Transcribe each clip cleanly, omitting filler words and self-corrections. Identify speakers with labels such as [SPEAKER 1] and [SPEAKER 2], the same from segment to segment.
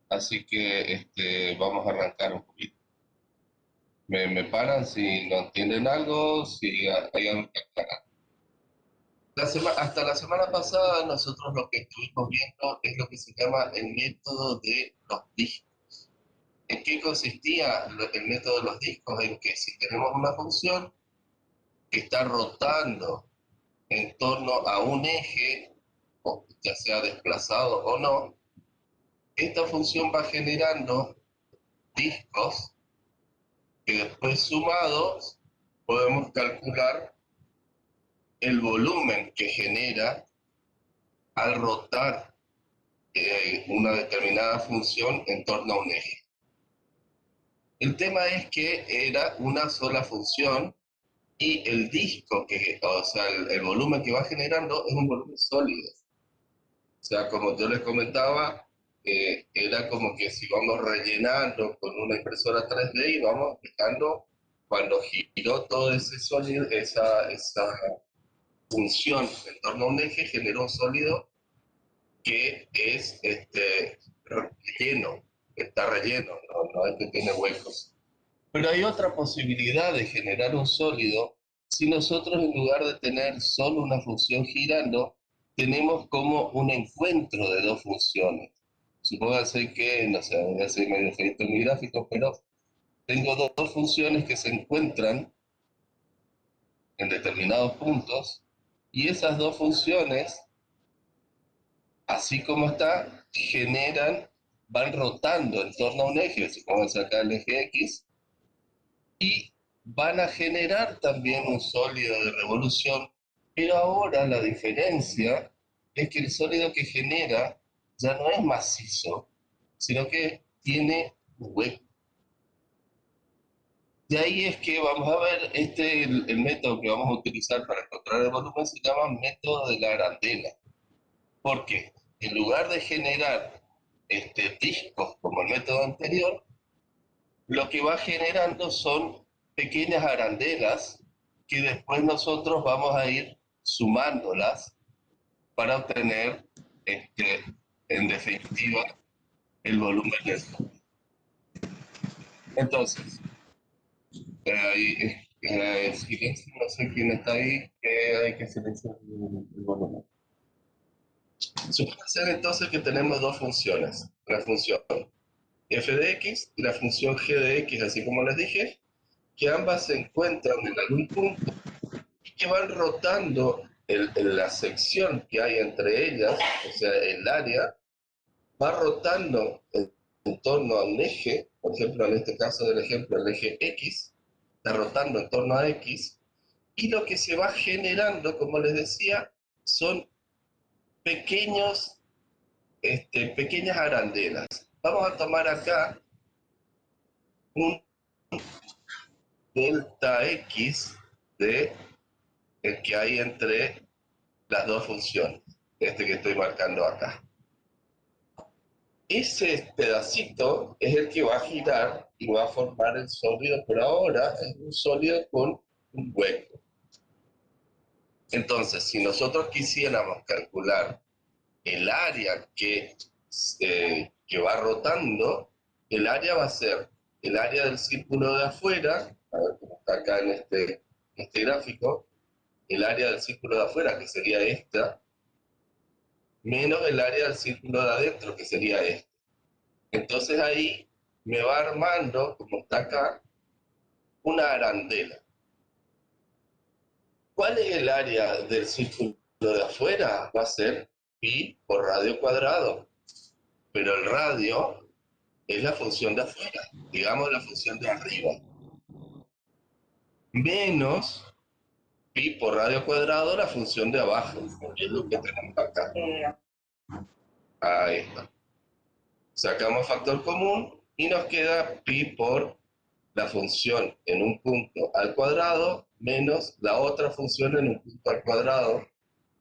[SPEAKER 1] así que vamos a arrancar un poquito. Me paran si no entienden algo, si hay algo que aclarar. Hasta la semana pasada nosotros lo que estuvimos viendo es lo que se llama el método de los discos. ¿En qué consistía el método de los discos? En que si tenemos una función que está rotando en torno a un eje, ya sea desplazado o no, esta función va generando discos que después sumados podemos calcular el volumen que genera al rotar una determinada función en torno a un eje. El tema es que era una sola función y el disco, o sea, el volumen que va generando es un volumen sólido. O sea, como yo les comentaba, era como que si vamos rellenando con una impresora 3D y vamos dejando, cuando giró todo ese sólido, esa función en torno a un eje, generó un sólido que es relleno, está relleno, no es que tiene huecos. Pero hay otra posibilidad de generar un sólido si nosotros en lugar de tener solo una función girando, tenemos como un encuentro de dos funciones. Supóngase que, no sé, voy a hacer medio feito en mi gráfico, pero tengo dos funciones que se encuentran en determinados puntos y esas dos funciones, así como está, van rotando en torno a un eje, supóngase acá el eje X, y van a generar también un sólido de revolución, pero ahora la diferencia es que el sólido que genera ya no es macizo, sino que tiene hueco. De ahí es que vamos a ver, el método que vamos a utilizar para encontrar el volumen se llama método de la arandela. ¿Por qué? En lugar de generar discos como el método anterior, lo que va generando son pequeñas arandelas que después nosotros vamos a ir sumándolas para obtener, este, en definitiva, el volumen del sonido. Entonces, silencio, no sé quién está ahí, que hay que silenciar el volumen. Supone entonces que tenemos dos funciones, la función f de x y la función g de x, así como les dije, que ambas se encuentran en algún punto y que van rotando la sección que hay entre ellas, o sea, el área, va rotando en torno a un eje, por ejemplo, en este caso del ejemplo, el eje X, está rotando en torno a X, y lo que se va generando, como les decía, son pequeños, pequeñas arandelas. Vamos a tomar acá un delta X de el que hay entre las dos funciones, que estoy marcando acá. Ese pedacito es el que va a girar y va a formar el sólido, pero ahora es un sólido con un hueco. Entonces, si nosotros quisiéramos calcular el área que va rotando, el área va a ser el área del círculo de afuera, a ver cómo está acá en este gráfico, el área del círculo de afuera, que sería esta, menos el área del círculo de adentro, que sería esta. Entonces ahí me va armando, como está acá, una arandela. ¿Cuál es el área del círculo de afuera? Va a ser pi por radio cuadrado. Pero el radio es la función de afuera, digamos la función de arriba. Menos pi por radio cuadrado la función de abajo, que es lo que tenemos acá. Ahí está. Sacamos factor común y nos queda pi por la función en un punto al cuadrado menos la otra función en un punto al cuadrado.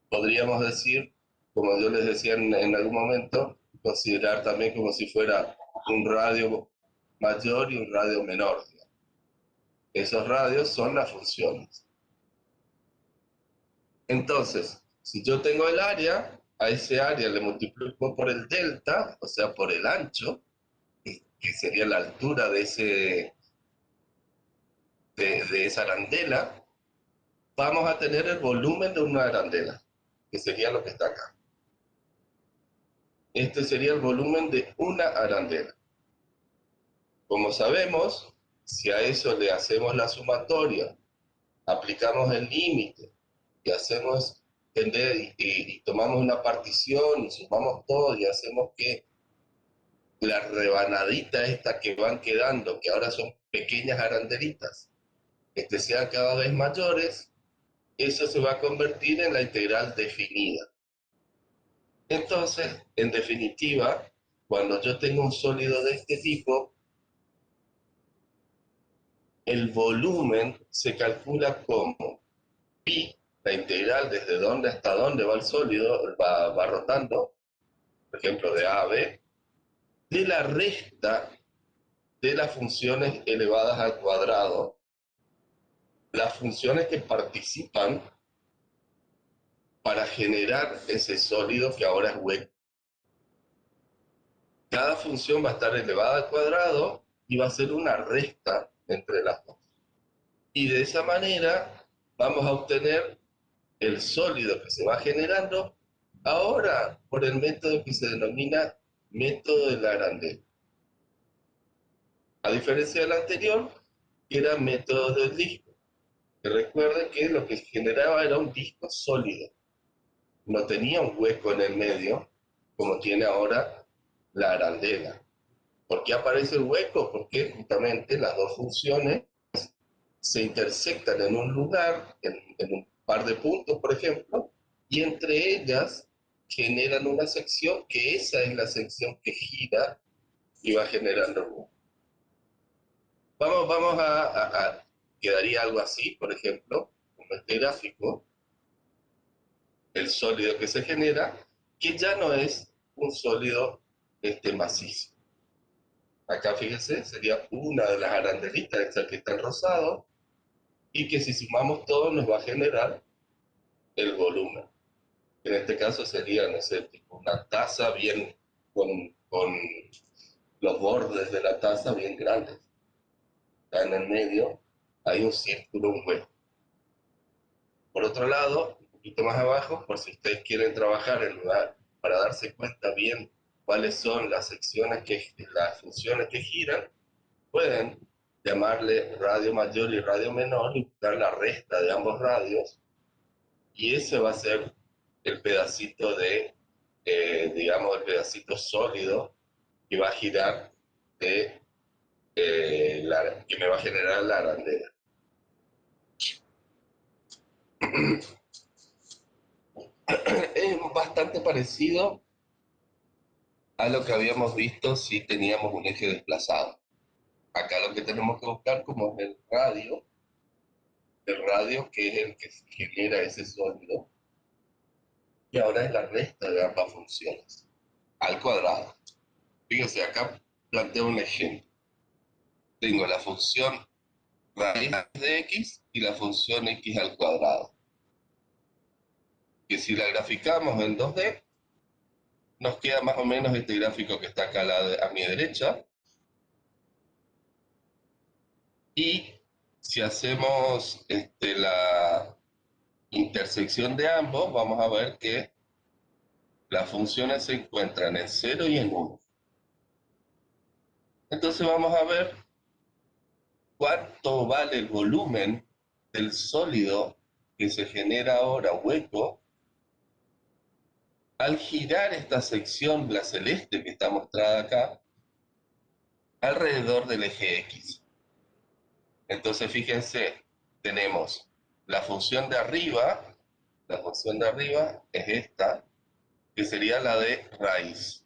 [SPEAKER 1] Podríamos decir, como yo les decía en algún momento, considerar también como si fuera un radio mayor y un radio menor. Esos radios son las funciones. Entonces, si yo tengo el área, a ese área le multiplico por el delta, o sea, por el ancho, que sería la altura de esa arandela, vamos a tener el volumen de una arandela, que sería lo que está acá. Este sería el volumen de una arandela. Como sabemos, si a eso le hacemos la sumatoria, aplicamos el límite y hacemos y tomamos una partición y sumamos todo y hacemos que la rebanadita esta que van quedando, que ahora son pequeñas arandelitas, sean cada vez mayores, eso se va a convertir en la integral definida. Entonces, en definitiva, cuando yo tengo un sólido de este tipo, el volumen se calcula como pi, la integral desde dónde hasta dónde va el sólido, va rotando, por ejemplo, de A a B, de la resta de las funciones elevadas al cuadrado, las funciones que participan para generar ese sólido que ahora es hueco. Cada función va a estar elevada al cuadrado y va a ser una resta entre las dos. Y de esa manera vamos a obtener el sólido que se va generando ahora por el método que se denomina método de la arandela. A diferencia del anterior, que era método del disco. Que recuerden que lo que generaba era un disco sólido. No tenía un hueco en el medio, como tiene ahora la arandela. ¿Por qué aparece el hueco? Porque justamente las dos funciones se intersectan en un lugar, en un par de puntos, por ejemplo, y entre ellas generan una sección que esa es la sección que gira y va generando el hueco. Vamos quedaría algo así, por ejemplo, como este gráfico, el sólido que se genera, que ya no es un sólido macizo. Acá fíjense, sería una de las arandelitas, esta que está en rosado, y que si sumamos todo nos va a generar el volumen. En este caso sería, no sé, tipo una taza bien con los bordes de la taza bien grandes. Está en el medio, hay un círculo, un hueco. Por otro lado, un poquito más abajo, por si ustedes quieren trabajar en lugar, para darse cuenta bien cuáles son las funciones que giran, pueden llamarle radio mayor y radio menor y buscar la resta de ambos radios, y ese va a ser el pedacito digamos, el pedacito sólido que va a girar que me va a generar la arandela. Es bastante parecido a lo que habíamos visto si teníamos un eje desplazado. Acá lo que tenemos que buscar como es el radio que es el que genera ese sólido, y ahora es la resta de ambas funciones, al cuadrado. Fíjense, acá planteo un ejemplo. Tengo la función raíz de x y la función x al cuadrado, que si la graficamos en 2D, nos queda más o menos este gráfico que está acá a mi derecha, y si hacemos la intersección de ambos, vamos a ver que las funciones se encuentran en 0 y en 1. Entonces vamos a ver cuánto vale el volumen del sólido que se genera ahora hueco al girar esta sección, la celeste que está mostrada acá, alrededor del eje X. Entonces fíjense, tenemos la función de arriba es esta, que sería la de raíz,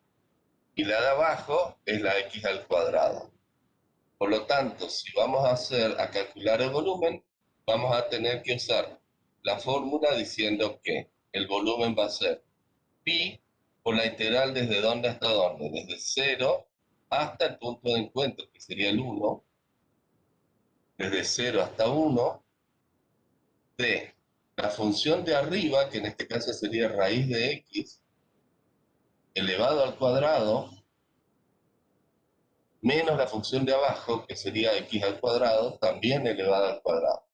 [SPEAKER 1] y la de abajo es la x al cuadrado. Por lo tanto, si vamos a calcular el volumen, vamos a tener que usar la fórmula diciendo que el volumen va a ser pi por la integral desde dónde hasta dónde, desde 0 hasta el punto de encuentro, que sería el 1, desde 0 hasta 1, de la función de arriba, que en este caso sería raíz de x, elevado al cuadrado menos la función de abajo, que sería x al cuadrado, también elevada al cuadrado,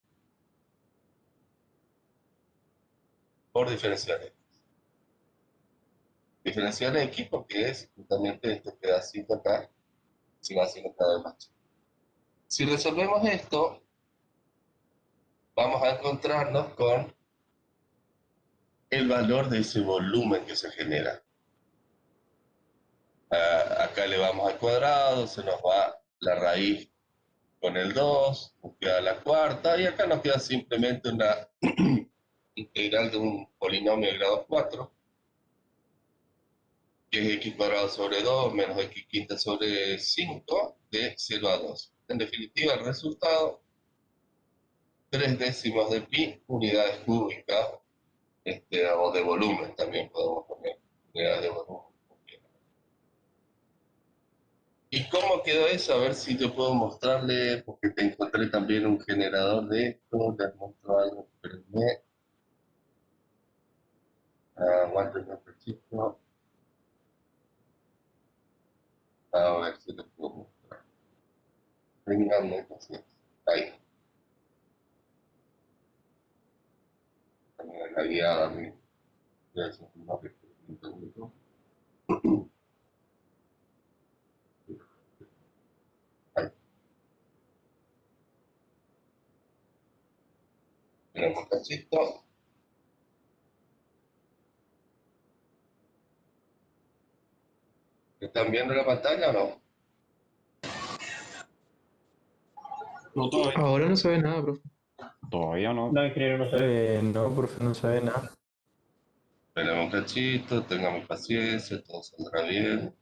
[SPEAKER 1] por diferencial x. Diferencial x porque es justamente este pedacito acá, se va haciendo cada vez más chico. Si resolvemos esto, vamos a encontrarnos con el valor de ese volumen que se genera. Acá le vamos al cuadrado, se nos va la raíz con el 2, nos queda la cuarta, y acá nos queda simplemente una integral de un polinomio de grado 4, que es x cuadrado sobre 2 menos x quinta sobre 5, de 0 a 2. En definitiva, el resultado, 3 décimos de pi unidades cúbicas, o de volumen también podemos poner, unidades de volumen. ¿Y cómo quedó eso? A ver si yo puedo mostrarle, porque te encontré también un generador de esto, les muestro algo, espérenme. Aguanten un cachito. A ver si les puedo mostrar. Ténganme paciencia. Ahí, también la guiada, mi. Ya es un mapa, un segundito. Ahí, tenemos un cachito. ¿Están viendo la pantalla o no?
[SPEAKER 2] No, todavía.
[SPEAKER 3] Ahora no se ve nada, profe.
[SPEAKER 2] Todavía no.
[SPEAKER 4] No, ingeniero, no se ve.
[SPEAKER 3] No, profe, no se ve nada.
[SPEAKER 1] Tenemos un cachito, tengamos paciencia, todo saldrá bien.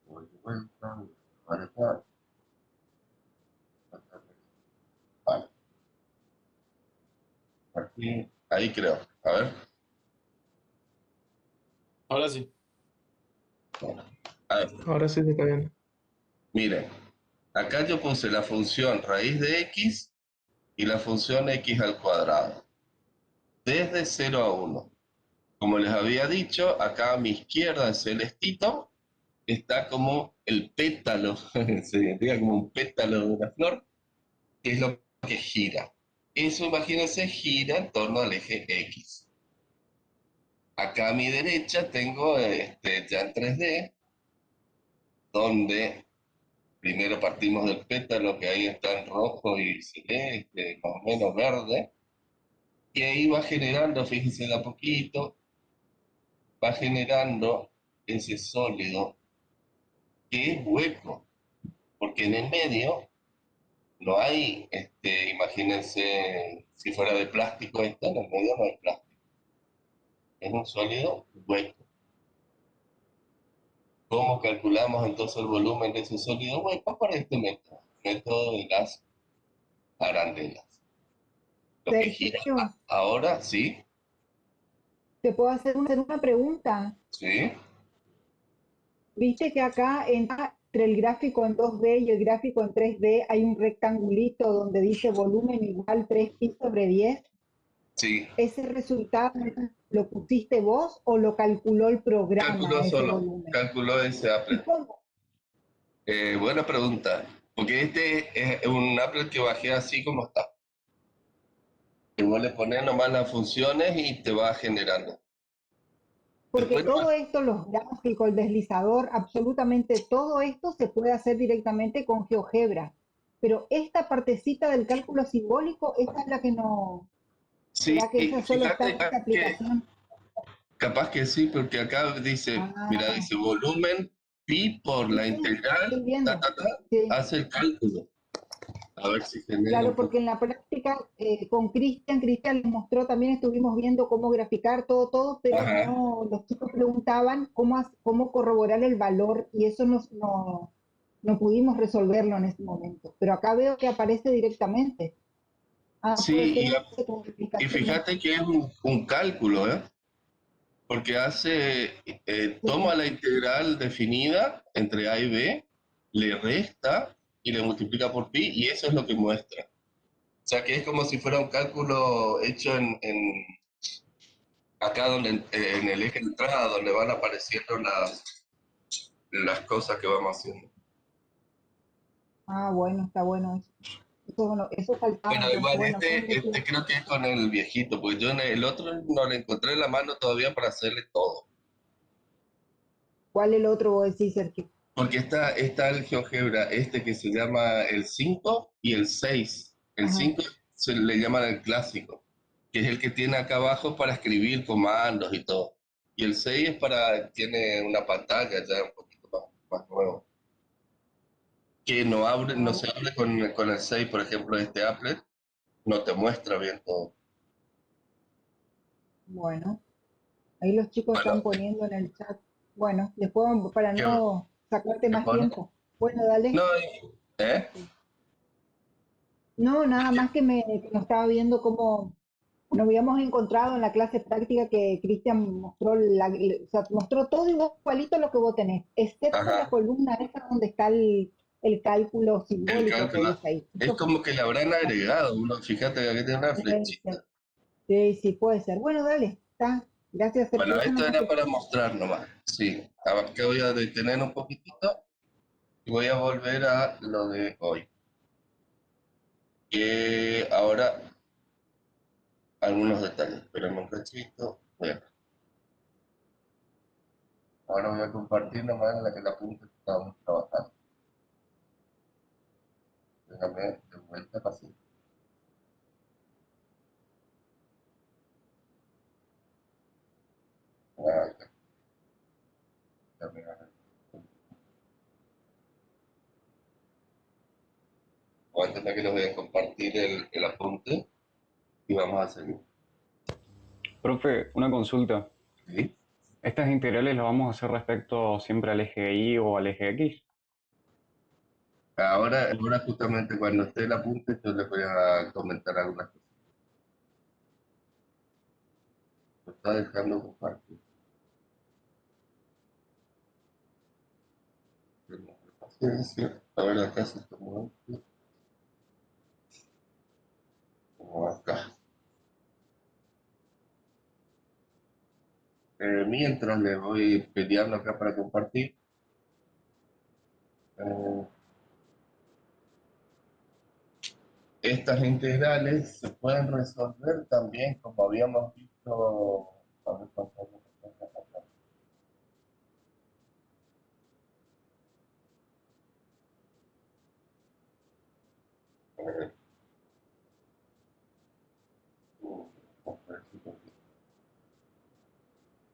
[SPEAKER 1] Voy de vuelta, para acá. Vale, aquí, ahí creo. A ver.
[SPEAKER 2] Ahora sí.
[SPEAKER 1] Bueno, a ver,
[SPEAKER 3] Ahora sí se está viendo.
[SPEAKER 1] miren, acá yo puse la función raíz de x y la función x al cuadrado, desde 0 a 1. Como les había dicho, acá a mi izquierda, el celestito, está como el pétalo, se identifica como un pétalo de una flor, que es lo que gira. Eso, imagínense, gira en torno al eje X. Acá a mi derecha tengo ya en 3D, donde primero partimos del pétalo, que ahí está en rojo y celeste, más o menos verde, y ahí va generando, fíjense de a poquito, va generando ese sólido que es hueco, porque en el medio no hay, imagínense, si fuera de plástico esto, en el medio no hay plástico, es un sólido hueco. ¿Cómo calculamos entonces el volumen de ese sólido hueco? Por este método, método de las arandelas. Lo que gira
[SPEAKER 5] Sergio,
[SPEAKER 1] ahora, sí,
[SPEAKER 5] ¿te puedo hacer una pregunta?
[SPEAKER 1] sí,
[SPEAKER 5] Viste que acá entre el gráfico en 2D y el gráfico en 3D hay un rectangulito donde dice volumen igual 3pi sobre 10.
[SPEAKER 1] sí.
[SPEAKER 5] ¿Ese resultado lo pusiste vos o lo calculó el programa,
[SPEAKER 1] Calculó
[SPEAKER 5] ese
[SPEAKER 1] solo,
[SPEAKER 5] volumen?
[SPEAKER 1] calculó ese
[SPEAKER 5] ¿Y
[SPEAKER 1] Apple.
[SPEAKER 5] cómo?
[SPEAKER 1] Buena pregunta, porque este es un Apple que bajé así como está. Que vos le pones nomás las funciones y te va generando.
[SPEAKER 5] Porque
[SPEAKER 1] Después,
[SPEAKER 5] todo esto, los gráficos, el deslizador, absolutamente todo esto se puede hacer directamente con GeoGebra. Pero esta partecita del cálculo simbólico, esta es la que no.
[SPEAKER 1] sí,
[SPEAKER 5] ¿Será que esa solo está
[SPEAKER 1] fíjate
[SPEAKER 5] en esta
[SPEAKER 1] que
[SPEAKER 5] aplicación?
[SPEAKER 1] capaz que sí, porque acá dice, mira,
[SPEAKER 5] Ah,
[SPEAKER 1] dice volumen pi por
[SPEAKER 5] sí,
[SPEAKER 1] la
[SPEAKER 5] sí,
[SPEAKER 1] integral,
[SPEAKER 5] estoy viendo. Sí,
[SPEAKER 1] hace el cálculo. A ver si genera
[SPEAKER 5] claro,
[SPEAKER 1] un
[SPEAKER 5] porque
[SPEAKER 1] poco.
[SPEAKER 5] en la práctica con Cristian les mostró, también estuvimos viendo cómo graficar todo, pero
[SPEAKER 1] Ajá.
[SPEAKER 5] no, los chicos preguntaban cómo corroborar el valor y eso no pudimos resolverlo en ese momento. Pero acá veo que aparece directamente. Ah, puede
[SPEAKER 1] Sí,
[SPEAKER 5] ser con
[SPEAKER 1] y
[SPEAKER 5] explicaciones.
[SPEAKER 1] fíjate que es un cálculo, ¿eh? Porque toma
[SPEAKER 5] Sí,
[SPEAKER 1] la integral definida entre A y B, le resta y le multiplica por pi, y eso es lo que muestra. O sea que es como si fuera un cálculo hecho acá donde en el eje de entrada, donde van apareciendo las cosas que vamos haciendo.
[SPEAKER 5] Ah, bueno, está bueno eso. Eso faltaba,
[SPEAKER 1] Bueno,
[SPEAKER 5] entonces,
[SPEAKER 1] igual
[SPEAKER 5] bueno, ¿cómo le
[SPEAKER 1] este
[SPEAKER 5] decía?
[SPEAKER 1] creo que es con el viejito, porque yo en el otro no le encontré la mano todavía para hacerle todo.
[SPEAKER 5] ¿Cuál el otro vos decís, Sergio?
[SPEAKER 1] Porque está el GeoGebra, que se llama el 5 y el 6. El
[SPEAKER 5] Ajá.
[SPEAKER 1] 5 se le llaman el clásico, que es el que tiene acá abajo para escribir comandos y todo. Y el 6 tiene una pantalla ya un poquito más nuevo. Que no abre,
[SPEAKER 5] Ah,
[SPEAKER 1] no se abre con el 6, por ejemplo, este applet, no te muestra bien todo.
[SPEAKER 5] bueno, ahí los chicos
[SPEAKER 1] Bueno,
[SPEAKER 5] están poniendo en el chat. Bueno, después para
[SPEAKER 1] ¿qué,
[SPEAKER 5] no sacarte
[SPEAKER 1] qué
[SPEAKER 5] más
[SPEAKER 1] pone?
[SPEAKER 5] tiempo. Bueno, dale.
[SPEAKER 1] No, ¿eh?
[SPEAKER 5] Sí. No, nada más que nos estaba viendo cómo nos habíamos encontrado en la clase práctica que Cristian mostró, o sea, mostró todo igualito lo que vos tenés, excepto la
[SPEAKER 1] Ajá,
[SPEAKER 5] columna esa donde está el cálculo
[SPEAKER 1] el
[SPEAKER 5] simbólico que
[SPEAKER 1] cálculo.
[SPEAKER 5] dice ahí.
[SPEAKER 1] Es
[SPEAKER 5] Eso,
[SPEAKER 1] como que le habrán agregado, uno, fíjate que aquí tiene una
[SPEAKER 5] puede
[SPEAKER 1] flechita.
[SPEAKER 5] ser. Sí, sí, puede ser. Bueno, dale, está. Gracias, Sergio.
[SPEAKER 1] Bueno,
[SPEAKER 5] Eso
[SPEAKER 1] esto
[SPEAKER 5] nomás
[SPEAKER 1] era
[SPEAKER 5] que...
[SPEAKER 1] para mostrar nomás. Sí, ahora que voy a detener un poquitito y voy a volver a lo de hoy. Que ahora algunos detalles, pero en un cachito. Bueno, ahora voy a compartir nomás en la que la punta que estábamos trabajando. Déjame de vuelta así. Ah, ya, ya me agarré. Aguántenme que les voy a compartir el apunte y vamos a seguir.
[SPEAKER 2] Profe, una consulta.
[SPEAKER 1] ¿Sí?
[SPEAKER 2] ¿Estas integrales las vamos a hacer respecto siempre al eje Y o al eje X?
[SPEAKER 1] Ahora justamente cuando esté el apunte yo les voy a comentar algunas cosas. Me está dejando compartir. Paciencia. A ver acá se tomó como acá. Mientras le voy peleando acá para compartir, eh, estas integrales se pueden resolver también como habíamos visto. A ver,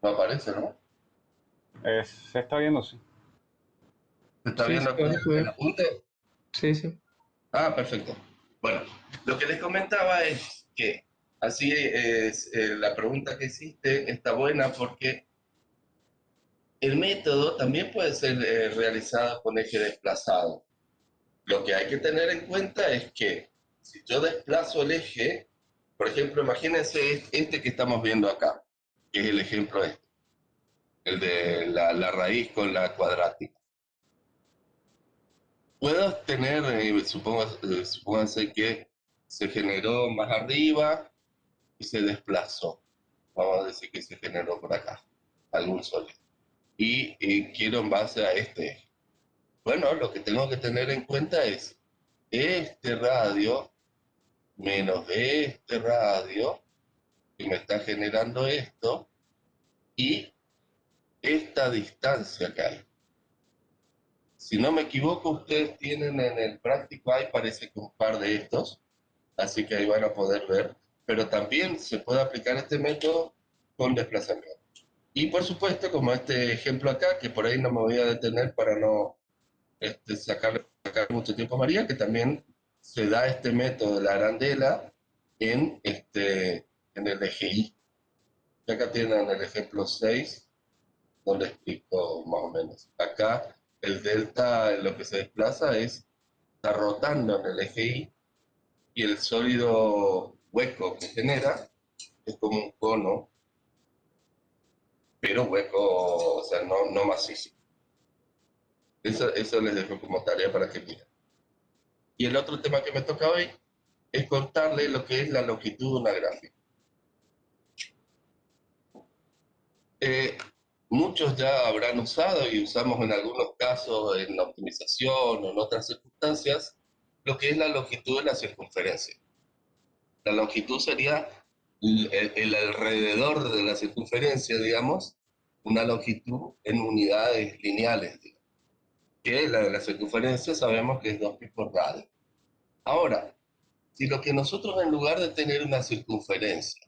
[SPEAKER 1] no aparece, ¿no?
[SPEAKER 2] Se está viendo, sí.
[SPEAKER 1] ¿Se está
[SPEAKER 3] Sí, sí,
[SPEAKER 1] viendo acá
[SPEAKER 3] ahora se
[SPEAKER 1] el
[SPEAKER 3] ve.
[SPEAKER 1] apunte?
[SPEAKER 3] Sí, sí.
[SPEAKER 1] Ah, perfecto. Bueno, lo que les comentaba es que así es, la pregunta que hiciste está buena porque el método también puede ser realizado con eje desplazado. Lo que hay que tener en cuenta es que si yo desplazo el eje, por ejemplo, imagínense este que estamos viendo acá, que es el ejemplo este, el de la raíz con la cuadrática. Puedo tener, supónganse que se generó más arriba y se desplazó. Vamos a decir que se generó por acá, algún sólido. Y quiero en base a este eje. Bueno, lo que tengo que tener en cuenta es este radio menos este radio que me está generando esto y esta distancia que hay. Si no me equivoco, ustedes tienen en el práctico, ahí parece que un par de estos, así que ahí van a poder ver, pero también se puede aplicar este método con desplazamiento. Y por supuesto, como este ejemplo acá, que por ahí no me voy a detener para no sacar mucho tiempo a María, que también se da este método de la arandela en el eje Y. Y acá tienen el ejemplo 6 donde explico más o menos. Acá el delta, lo que se desplaza está rotando en el eje y el sólido hueco que genera es como un cono, pero hueco, o sea, no macizo. Eso les dejo como tarea para que miren. Y el otro tema que me toca hoy es contarle lo que es la longitud de una gráfica. Eh, muchos ya habrán usado y usamos en algunos casos en la optimización o en otras circunstancias lo que es la longitud de la circunferencia. La longitud sería el alrededor de la circunferencia, digamos, una longitud en unidades lineales, digamos, que la de la circunferencia sabemos que es 2 pi por radio. Ahora, si lo que nosotros en lugar de tener una circunferencia,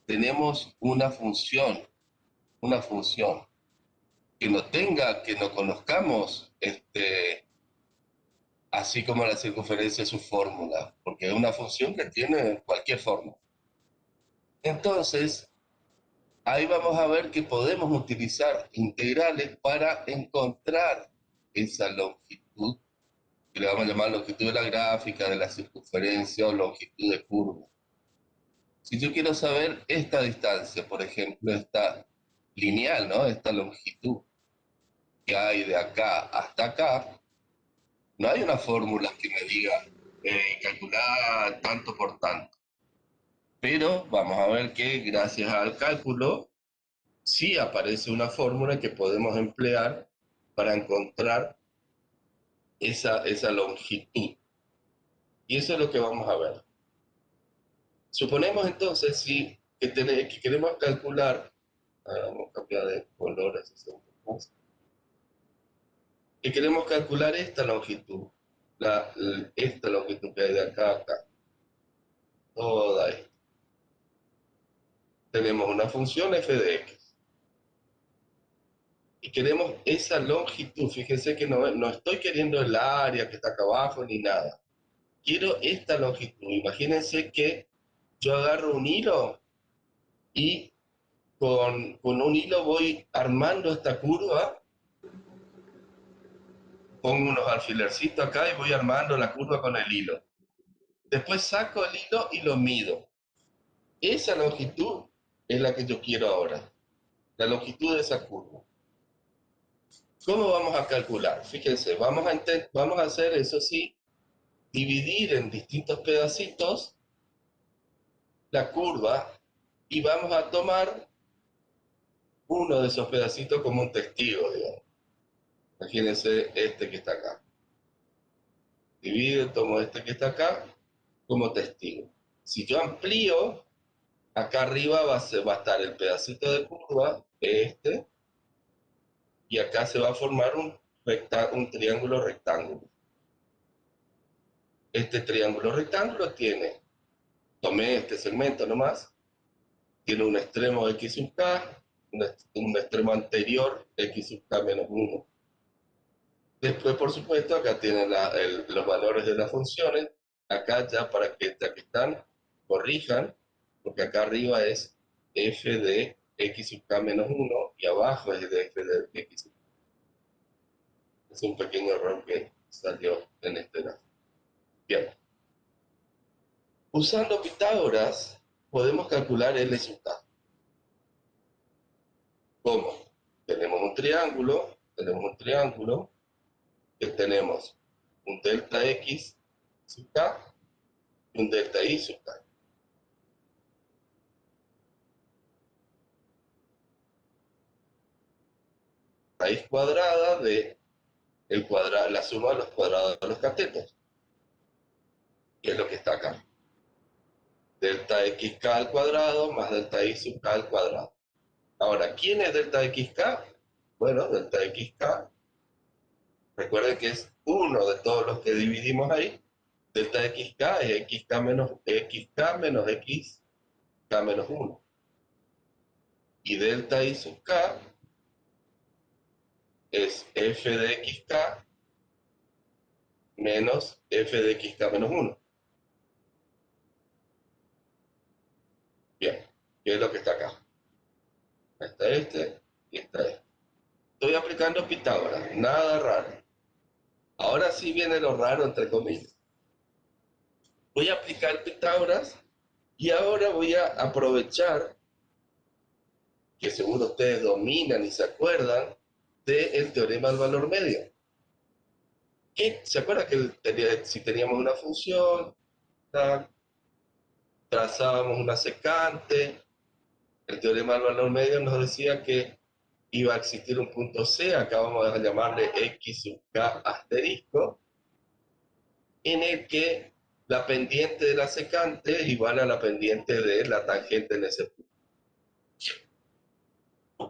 [SPEAKER 1] tenemos una función que no tenga, que no conozcamos, así como la circunferencia su fórmula, porque es una función que tiene cualquier forma. Entonces, ahí vamos a ver que podemos utilizar integrales para encontrar esa longitud, que le vamos a llamar longitud de la gráfica, de la circunferencia o longitud de curva. Si yo quiero saber esta distancia, por ejemplo, esta lineal, ¿no? Esta longitud que hay de acá hasta acá, no hay una fórmula que me diga calcular tanto por tanto. Pero vamos a ver que gracias al cálculo sí aparece una fórmula que podemos emplear para encontrar esa longitud. Y eso es lo que vamos a ver. Suponemos entonces que queremos calcular, vamos a cambiar de color, así se ve un poco más, que queremos calcular esta longitud, esta longitud que hay de acá a acá, toda esta. Tenemos una función f de x y queremos esa longitud. Fíjense que no estoy queriendo el área que está acá abajo ni nada. Quiero esta longitud. Imagínense que yo agarro un hilo y con un hilo voy armando esta curva, pongo unos alfilercitos acá y voy armando la curva con el hilo. Después saco el hilo y lo mido. Esa longitud es la que yo quiero ahora, la longitud de esa curva. ¿Cómo vamos a calcular? Fíjense, vamos a hacer, eso sí, dividir en distintos pedacitos la curva y vamos a tomar uno de esos pedacitos como un testigo, digamos. Imagínense este que está acá. Divido, tomo este que está acá como testigo. Si yo amplío, acá arriba va a estar el pedacito de curva, este, y acá se va a formar un triángulo rectángulo. Este triángulo rectángulo tomé este segmento nomás, tiene un extremo x sub k, un extremo anterior x sub k menos 1. Después, por supuesto, acá tienen los valores de las funciones. Acá ya que están, corrijan, porque acá arriba es f de x sub k menos 1 y abajo es de f de x sub k. Es un pequeño error que salió en este lado. Bien. Usando Pitágoras, podemos calcular L sub k. ¿Cómo? Tenemos un triángulo que tenemos un delta x sub k y un delta y sub k. Raíz cuadrada de la suma de los cuadrados de los catetos, que es lo que está acá. Delta xk al cuadrado más delta y sub k al cuadrado. Ahora, ¿quién es delta xk? Bueno, delta xk, recuerden que es uno de todos los que dividimos ahí. Delta xk es xk menos xk menos 1. Y delta y sub k es f de xk menos f de xk menos 1. Bien, ¿qué es lo que está acá? Está este y está este. Estoy aplicando Pitágoras, nada raro. Ahora sí viene lo raro, entre comillas. Voy a aplicar Pitágoras y ahora voy a aprovechar, que seguro ustedes dominan y se acuerdan, del teorema del valor medio. ¿Se acuerdan que si teníamos una función, trazábamos una secante, El teorema del valor medio nos decía que iba a existir un punto C, acá vamos a llamarle X sub K asterisco, en el que la pendiente de la secante es igual a la pendiente de la tangente en ese punto.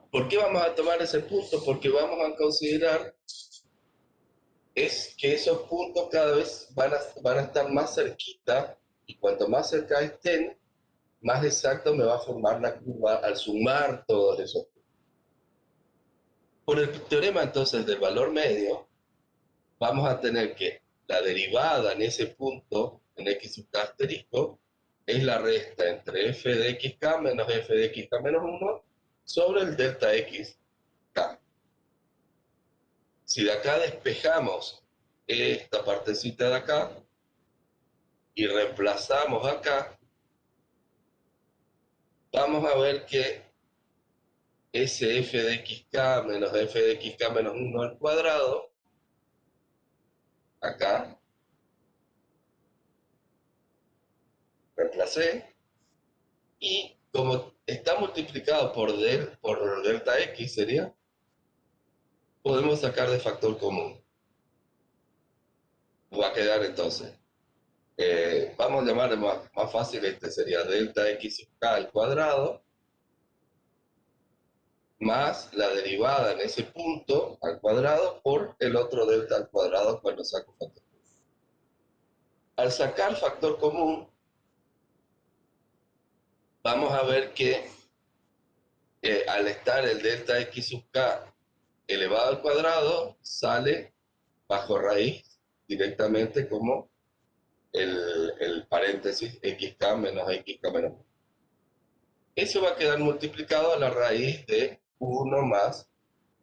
[SPEAKER 1] ¿Por qué vamos a tomar ese punto? Porque vamos a considerar es que esos puntos cada vez van a estar más cerquita, y cuanto más cerca estén, más exacto me va a formar la curva al sumar todos esos puntos. Por el teorema entonces del valor medio, vamos a tener que la derivada en ese punto, en x sub k asterisco, es la resta entre f de xk menos f de xk menos 1 sobre el delta xk. Si de acá despejamos esta partecita de acá y reemplazamos acá, vamos a ver que ese f de xk menos f de xk menos 1 al cuadrado, acá, reemplacé, y como está multiplicado por delta x sería, podemos sacar de factor común. Va a quedar entonces, vamos a llamarle más fácil, este sería delta x sub k al cuadrado, más la derivada en ese punto al cuadrado por el otro delta al cuadrado cuando saco factor común. Al sacar factor común, vamos a ver que al estar el delta x sub k elevado al cuadrado, sale bajo raíz directamente como el paréntesis xk menos xk menos 1. Eso va a quedar multiplicado a la raíz de 1 más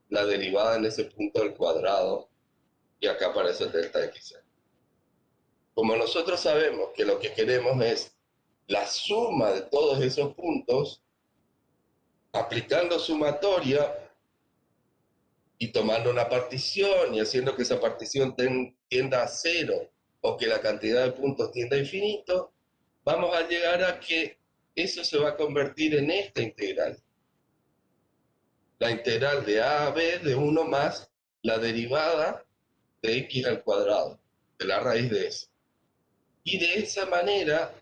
[SPEAKER 1] la derivada en ese punto al cuadrado, y acá aparece el delta x. Como nosotros sabemos que lo que queremos es la suma de todos esos puntos, aplicando sumatoria y tomando una partición y haciendo que esa partición tienda a 0 o que la cantidad de puntos tienda a infinito, vamos a llegar a que eso se va a convertir en esta integral. La integral de a a b de 1 más la derivada de x al cuadrado, de la raíz de eso. Y de esa manera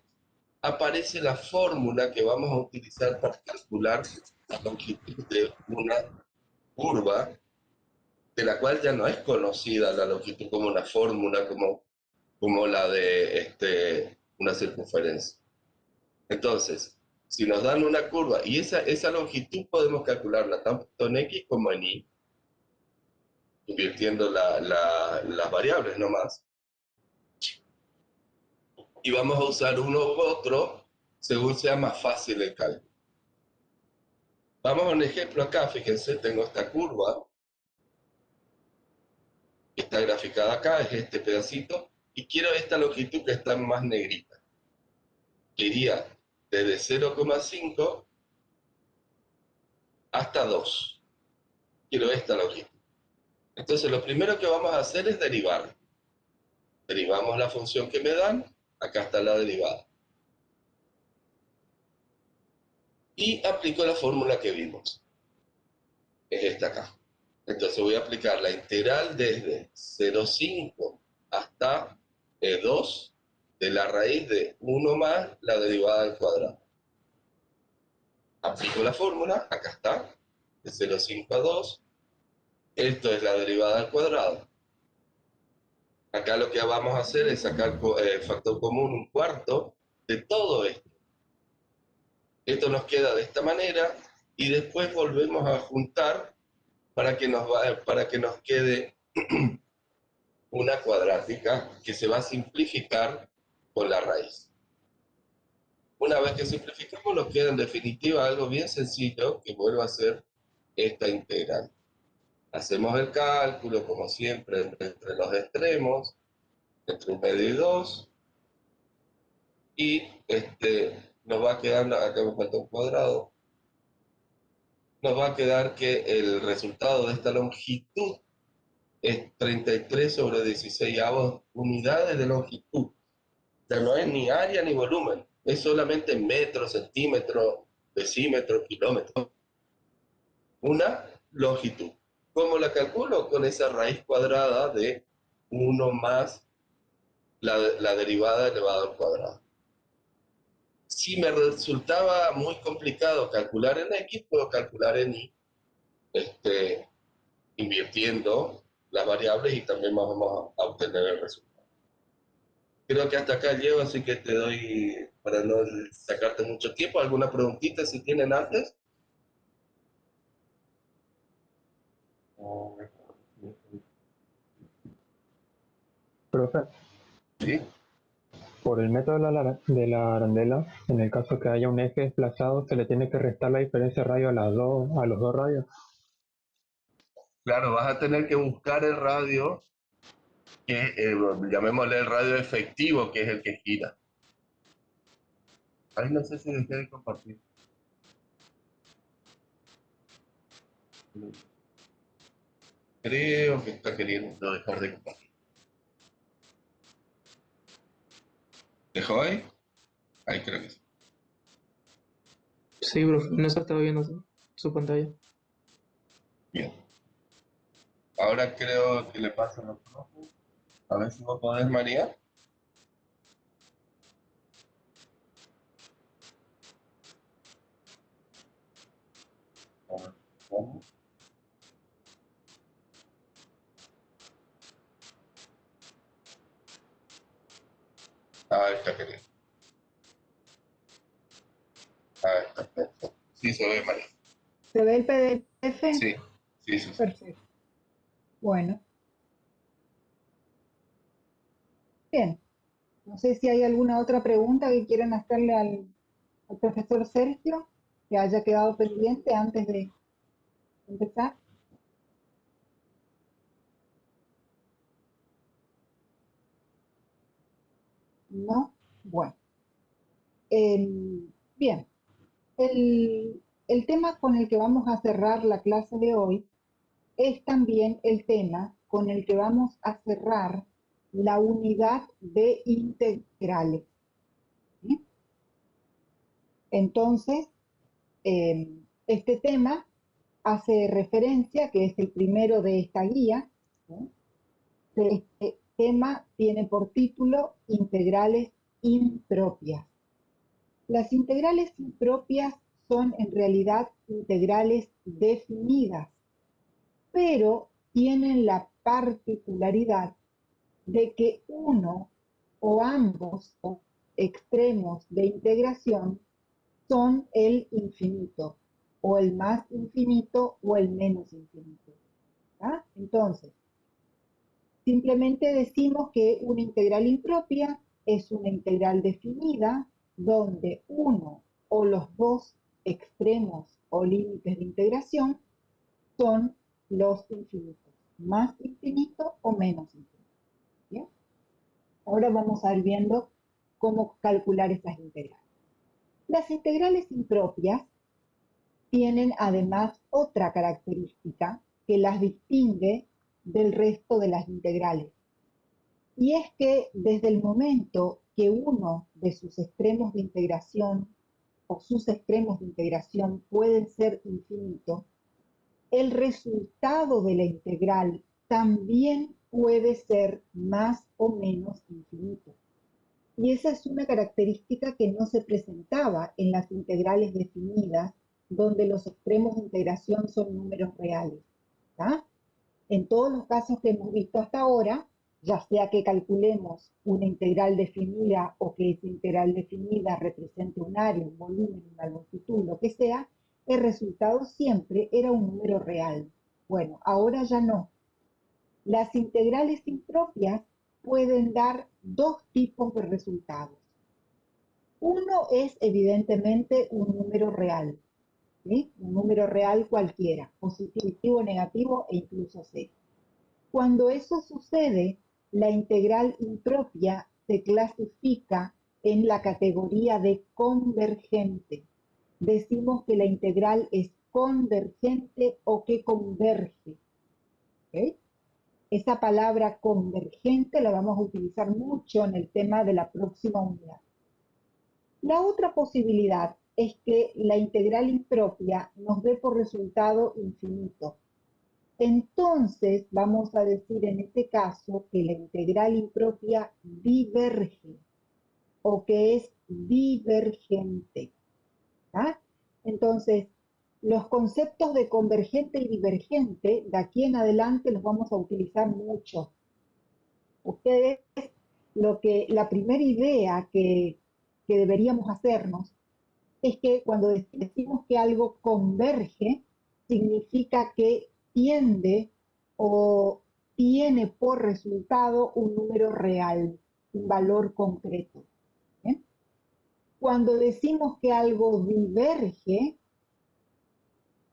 [SPEAKER 1] aparece la fórmula que vamos a utilizar para calcular la longitud de una curva, de la cual ya no es conocida la longitud como una fórmula, como la de una circunferencia. Entonces, si nos dan una curva, y esa longitud podemos calcularla tanto en x como en y, invirtiendo las variables nomás, y vamos a usar uno u otro según sea más fácil el cálculo. Vamos a un ejemplo acá, fíjense, tengo esta curva, que está graficada acá, es este pedacito, y quiero esta longitud que está más negrita, que iría desde 0,5 hasta 2. Quiero esta longitud. Entonces lo primero que vamos a hacer es derivar. Derivamos la función que me dan, acá está la derivada. Y aplico la fórmula que vimos. Es esta acá. Entonces voy a aplicar la integral desde 0,5 hasta 2 de la raíz de 1 más la derivada al cuadrado. Aplico la fórmula, acá está, de 0,5 a 2. Esto es la derivada al cuadrado. Acá lo que vamos a hacer es sacar factor común 1/4 de todo esto. Esto nos queda de esta manera y después volvemos a juntar para que nos quede una cuadrática que se va a simplificar con la raíz. Una vez que simplificamos, nos queda en definitiva algo bien sencillo que vuelve a ser esta integral. Hacemos el cálculo, como siempre, entre los extremos, entre 1 medio y 2, y nos va quedando, acá me falta un cuadrado, nos va a quedar que el resultado de esta longitud es 33 sobre 16 unidades de longitud. O sea, no es ni área ni volumen, es solamente metro, centímetro, decímetro, kilómetro. Una longitud. ¿Cómo la calculo? Con esa raíz cuadrada de 1 más la derivada elevada al cuadrado. Si me resultaba muy complicado calcular en X, puedo calcular en Y, invirtiendo las variables y también vamos a obtener el resultado. Creo que hasta acá llego, así que te doy, para no sacarte mucho tiempo, alguna preguntita si tienen antes.
[SPEAKER 3] Profe,
[SPEAKER 1] Sí.
[SPEAKER 3] por el método de la arandela, en el caso que haya un eje desplazado, se le tiene que restar la diferencia de radio a los dos radios.
[SPEAKER 1] Claro, vas a tener que buscar el radio, que llamémosle el radio efectivo, que es el que gira. Ahí no sé si dejé de compartir. Creo que está queriendo dejar de compartir. ¿Dejó ahí? Ahí creo que sí.
[SPEAKER 3] Sí, profe, no se estaba viendo su pantalla.
[SPEAKER 1] Bien. Ahora creo que le pasa a los profes. A ver si vos podés, María. A ver, ¿cómo? Ahí está queriendo. Ahí está, perfecto. Sí se ve, María.
[SPEAKER 5] ¿Se ve el PDF?
[SPEAKER 1] Sí, sí, sí.
[SPEAKER 5] Perfecto. Bueno, bien. No sé si hay alguna otra pregunta que quieran hacerle al profesor Sergio que haya quedado pendiente antes de empezar. ¿No? Bueno. Bien. El tema con el que vamos a cerrar la clase de hoy es también el tema con el que vamos a cerrar la unidad de integrales. ¿Sí? Entonces, este tema hace referencia, que es el primero de esta guía, ¿sí? Este tema tiene por título integrales impropias. Las integrales impropias son en realidad integrales definidas, pero tienen la particularidad de que uno o ambos extremos de integración son el infinito, o el más infinito o el menos infinito. ¿Ah? Entonces, simplemente decimos que una integral impropia es una integral definida donde uno o los dos extremos o límites de integración son los infinitos, más infinito o menos infinito. ¿Bien? Ahora vamos a ir viendo cómo calcular esas integrales. Las integrales impropias tienen además otra característica que las distingue del resto de las integrales. Y es que desde el momento que uno de sus extremos de integración o sus extremos de integración pueden ser infinitos, el resultado de la integral también puede ser más o menos infinito. Y esa es una característica que no se presentaba en las integrales definidas, donde los extremos de integración son números reales. ¿Tá? En todos los casos que hemos visto hasta ahora, ya sea que calculemos una integral definida o que esa integral definida represente un área, un volumen, una longitud, lo que sea, el resultado siempre era un número real. Bueno, ahora ya no. Las integrales impropias pueden dar dos tipos de resultados. Uno es evidentemente un número real, ¿sí? Un número real cualquiera, positivo, negativo e incluso cero. Cuando eso sucede, la integral impropia se clasifica en la categoría de convergente. Decimos que la integral es convergente o que converge. ¿Okay? Esa palabra convergente la vamos a utilizar mucho en el tema de la próxima unidad. La otra posibilidad es que la integral impropia nos dé por resultado infinito. Entonces, vamos a decir en este caso que la integral impropia diverge o que es divergente. ¿Ah? Entonces, los conceptos de convergente y divergente, de aquí en adelante los vamos a utilizar mucho. Ustedes, la primera idea que deberíamos hacernos es que cuando decimos que algo converge, significa que tiende o tiene por resultado un número real, un valor concreto. ¿Bien? Cuando decimos que algo diverge,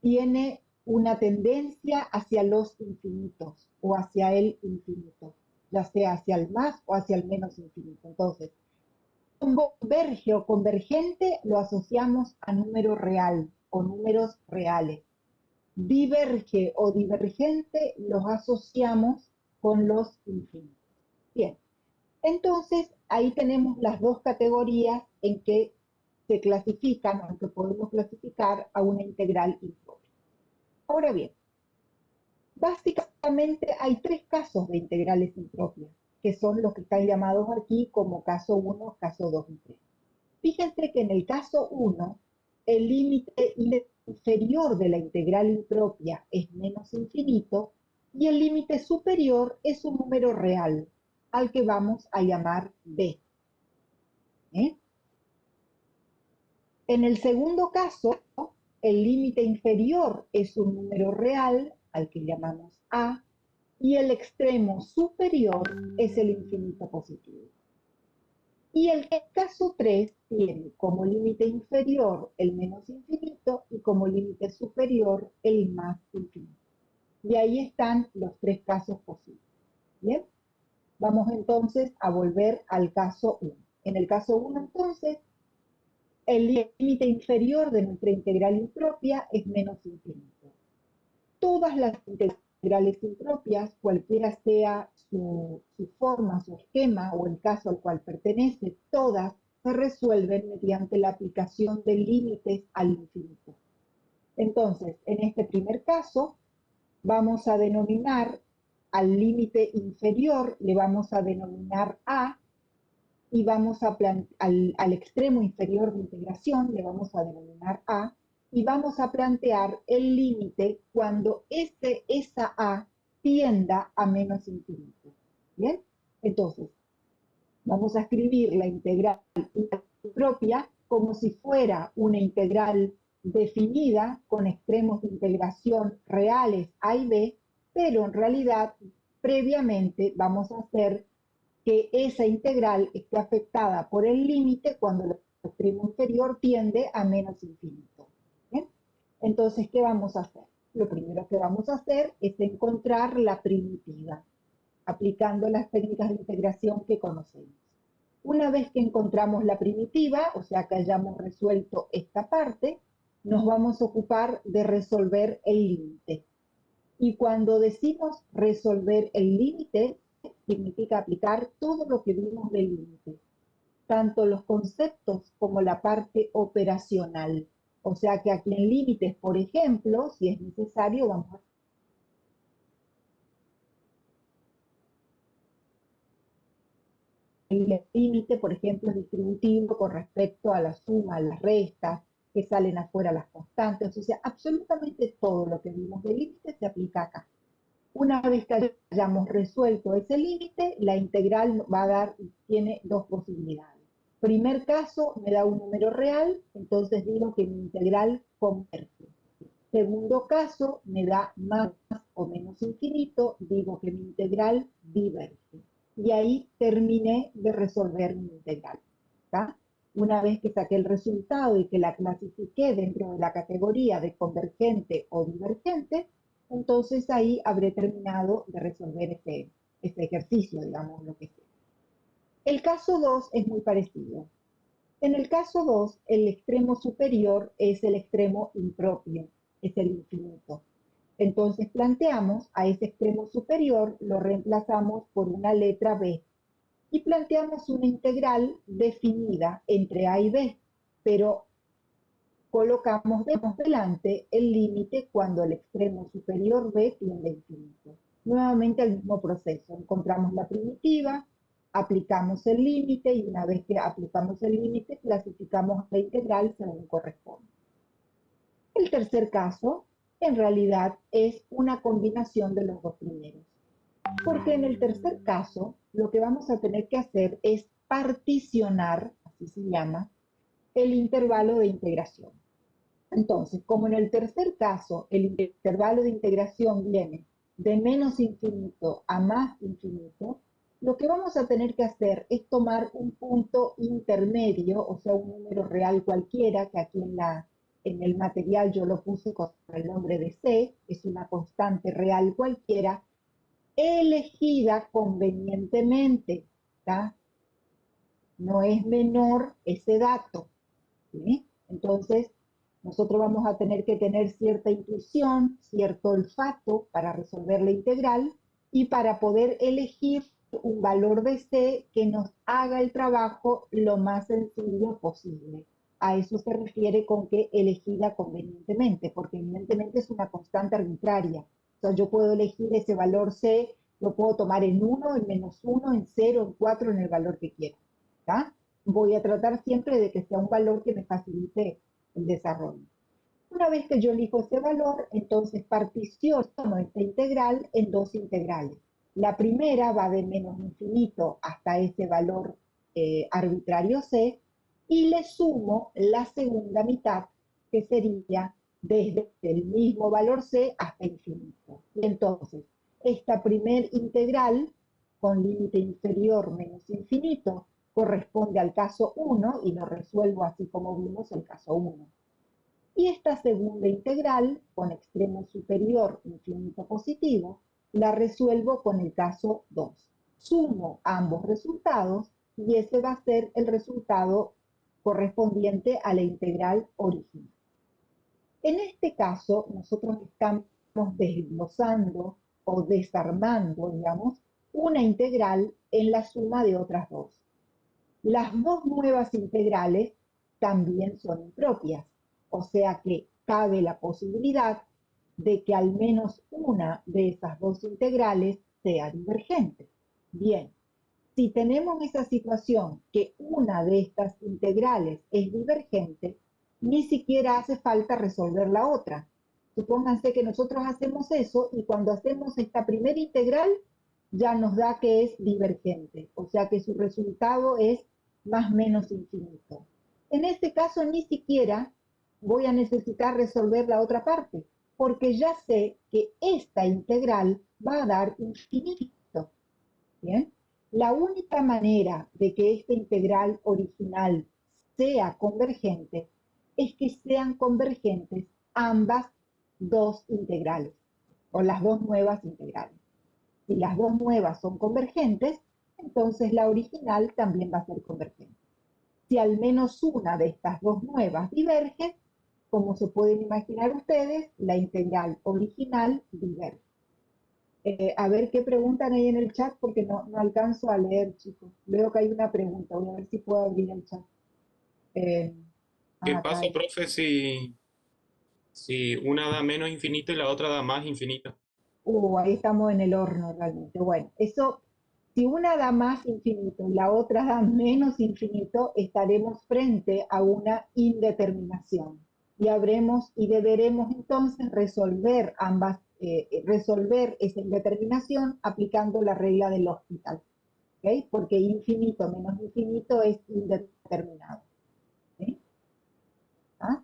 [SPEAKER 5] tiene una tendencia hacia los infinitos o hacia el infinito, ya sea hacia el más o hacia el menos infinito. Entonces, converge o convergente lo asociamos a número real o números reales. Diverge o divergente los asociamos con los infinitos. Bien, entonces ahí tenemos las dos categorías en que se clasifican, o que podemos clasificar a una integral impropia. Ahora bien, básicamente hay tres casos de integrales impropias, que son los que están llamados aquí como caso 1, caso 2 y 3. Fíjense que en el caso 1, el límite inferior de la integral impropia es menos infinito y el límite superior es un número real, al que vamos a llamar b. En el segundo caso, el límite inferior es un número real, al que llamamos a, y el extremo superior es el infinito positivo. Y el caso 3 tiene como límite inferior el menos infinito y como límite superior el más infinito. Y ahí están los tres casos posibles. Bien, vamos entonces a volver al caso 1. En el caso 1 entonces, el límite inferior de nuestra integral impropia es menos infinito. Todas las integrales impropias, cualquiera sea su forma, su esquema o el caso al cual pertenece, todas se resuelven mediante la aplicación de límites al infinito. Entonces, en este primer caso, vamos a denominar al límite inferior, le vamos a denominar A, y vamos a al extremo inferior de integración le vamos a denominar A, y vamos a plantear el límite cuando esa A tienda a menos infinito. ¿Bien? Entonces, vamos a escribir la integral propia como si fuera una integral definida con extremos de integración reales A y B, pero en realidad previamente vamos a hacer que esa integral esté afectada por el límite cuando el extremo inferior tiende a menos infinito. ¿Bien? Entonces, ¿qué vamos a hacer? Lo primero que vamos a hacer es encontrar la primitiva, aplicando las técnicas de integración que conocemos. Una vez que encontramos la primitiva, o sea que hayamos resuelto esta parte, nos vamos a ocupar de resolver el límite. Y cuando decimos resolver el límite, significa aplicar todo lo que vimos del límite, tanto los conceptos como la parte operacional. O sea que aquí en límites, por ejemplo, si es necesario, vamos a el límite, por ejemplo, es distributivo con respecto a la suma, a las restas, que salen afuera las constantes. O sea, absolutamente todo lo que vimos del límite se aplica acá. Una vez que hayamos resuelto ese límite, la integral va a dar, tiene dos posibilidades. Primer caso, me da un número real, entonces digo que mi integral converge. Segundo caso, me da más o menos infinito, digo que mi integral diverge. Y ahí terminé de resolver mi integral. ¿Está? Una vez que saqué el resultado y que la clasifiqué dentro de la categoría de convergente o divergente, entonces ahí habré terminado de resolver este ejercicio, digamos, lo que sea. El caso 2 es muy parecido. En el caso 2, el extremo superior es el extremo impropio, es el infinito. Entonces planteamos a ese extremo superior, lo reemplazamos por una letra B y planteamos una integral definida entre A y B, pero colocamos delante el límite cuando el extremo superior b tiende a infinito. Nuevamente el mismo proceso, encontramos la primitiva, aplicamos el límite y una vez que aplicamos el límite, clasificamos la integral según corresponde. El tercer caso, en realidad, es una combinación de los dos primeros. Porque en el tercer caso, lo que vamos a tener que hacer es particionar, así se llama, el intervalo de integración. Entonces, como en el tercer caso, el intervalo de integración viene de menos infinito a más infinito, lo que vamos a tener que hacer es tomar un punto intermedio, o sea, un número real cualquiera, que aquí en el material yo lo puse con el nombre de C, es una constante real cualquiera, elegida convenientemente, ¿tá? No es menor ese dato, ¿sí? Entonces, nosotros vamos a tener que tener cierta intuición, cierto olfato para resolver la integral y para poder elegir un valor de C que nos haga el trabajo lo más sencillo posible. A eso se refiere con que elegida convenientemente, porque evidentemente es una constante arbitraria. O sea, yo puedo elegir ese valor C, lo puedo tomar en 1, en -1, en 0, en 4, en el valor que quiera. ¿Tá? Voy a tratar siempre de que sea un valor que me facilite el desarrollo. Una vez que yo elijo ese valor, entonces particiono esta integral en dos integrales. La primera va de menos infinito hasta ese valor arbitrario C, y le sumo la segunda mitad, que sería desde el mismo valor C hasta infinito. Y entonces, esta primer integral, con límite inferior menos infinito, corresponde al caso 1 y lo resuelvo así como vimos el caso 1. Y esta segunda integral, con extremo superior infinito positivo, la resuelvo con el caso 2. Sumo ambos resultados y ese va a ser el resultado correspondiente a la integral original. En este caso, nosotros estamos desglosando o desarmando, digamos, una integral en la suma de otras dos. Las dos nuevas integrales también son impropias, o sea que cabe la posibilidad de que al menos una de esas dos integrales sea divergente. Bien, si tenemos esa situación que una de estas integrales es divergente, ni siquiera hace falta resolver la otra. Supónganse que nosotros hacemos eso y cuando hacemos esta primera integral ya nos da que es divergente, o sea que su resultado es más menos infinito. En este caso ni siquiera voy a necesitar resolver la otra parte, porque ya sé que esta integral va a dar infinito. ¿Bien? La única manera de que esta integral original sea convergente es que sean convergentes ambas dos integrales, o las dos nuevas integrales. Si las dos nuevas son convergentes, entonces la original también va a ser convergente. Si al menos una de estas dos nuevas diverge, como se pueden imaginar ustedes, la integral original diverge. A ver qué preguntan ahí en el chat porque no alcanzo a leer, chicos. Veo que hay una pregunta, voy a ver si puedo abrir el chat.
[SPEAKER 4] ¿Qué
[SPEAKER 5] Acá
[SPEAKER 4] pasa,
[SPEAKER 5] hay.
[SPEAKER 4] profe, si una da menos infinito y la otra da más infinito?
[SPEAKER 5] Ahí estamos en el horno realmente. Bueno, eso, si una da más infinito y la otra da menos infinito, estaremos frente a una indeterminación. Y deberemos entonces resolver resolver esa indeterminación aplicando la regla del hospital. ¿Okay? Porque infinito menos infinito es indeterminado. ¿Okay? ¿Ah?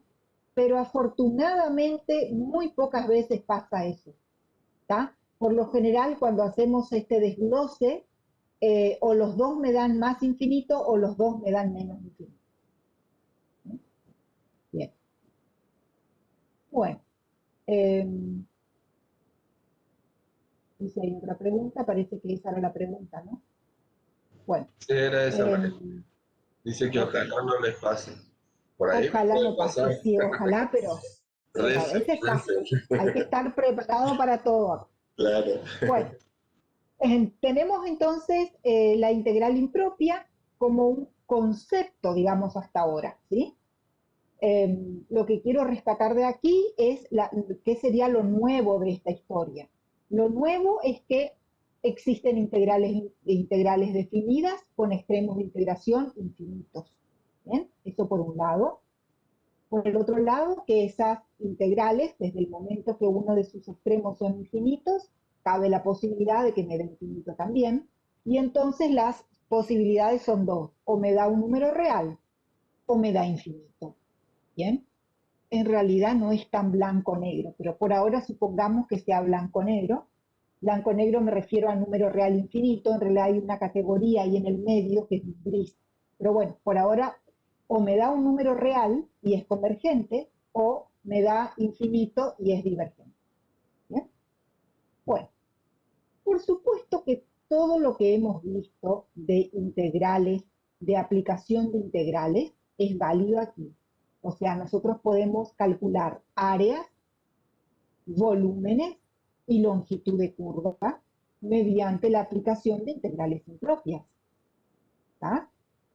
[SPEAKER 5] Pero afortunadamente muy pocas veces pasa eso. ¿Tá? Por lo general, cuando hacemos este desglose, o los dos me dan más infinito o los dos me dan menos infinito. Bien. Bueno. Si hay otra pregunta, parece que esa era la pregunta, ¿no? Bueno.
[SPEAKER 1] Sí, era esa, María. Dice que
[SPEAKER 5] Okay.
[SPEAKER 1] ojalá no les pase. Por ahí
[SPEAKER 5] Ojalá
[SPEAKER 1] puede
[SPEAKER 5] no pase,
[SPEAKER 1] pasar.
[SPEAKER 5] sí, ojalá, pero a
[SPEAKER 1] Recen,
[SPEAKER 5] veces pasa.
[SPEAKER 1] recen.
[SPEAKER 5] Hay que estar preparado para todo.
[SPEAKER 1] Claro.
[SPEAKER 5] Bueno, tenemos entonces la integral impropia como un concepto, digamos, hasta ahora, ¿sí? lo que quiero rescatar de aquí es qué sería lo nuevo de esta historia. Lo nuevo es que existen integrales definidas con extremos de integración infinitos. ¿Bien? Eso por un lado. Por el otro lado, que esas integrales, desde el momento que uno de sus extremos son infinitos, cabe la posibilidad de que me dé infinito también. Y entonces las posibilidades son dos. O me da un número real o me da infinito. ¿Bien? En realidad no es tan blanco-negro, pero por ahora supongamos que sea blanco-negro. Blanco-negro me refiero al número real infinito, en realidad hay una categoría ahí en el medio que es gris. Pero bueno, por ahora o me da un número real y es convergente, o me da infinito y es divergente. ¿Bien? Bueno, por supuesto que todo lo que hemos visto de integrales, de aplicación de integrales, es válido aquí. O sea, nosotros podemos calcular áreas, volúmenes y longitud de curva mediante la aplicación de integrales impropias. ¿Tá?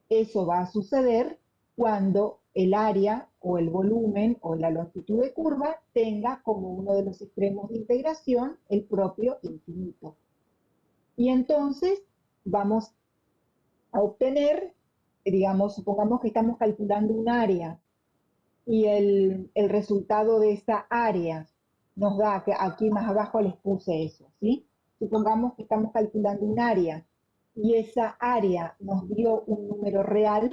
[SPEAKER 5] Eso va a suceder cuando el área o el volumen o la longitud de curva tenga como uno de los extremos de integración el propio infinito. Y entonces vamos a obtener, digamos, supongamos que estamos calculando un área y el resultado de esa área nos da, que aquí más abajo les puse eso, ¿sí? Supongamos que estamos calculando un área y esa área nos dio un número real,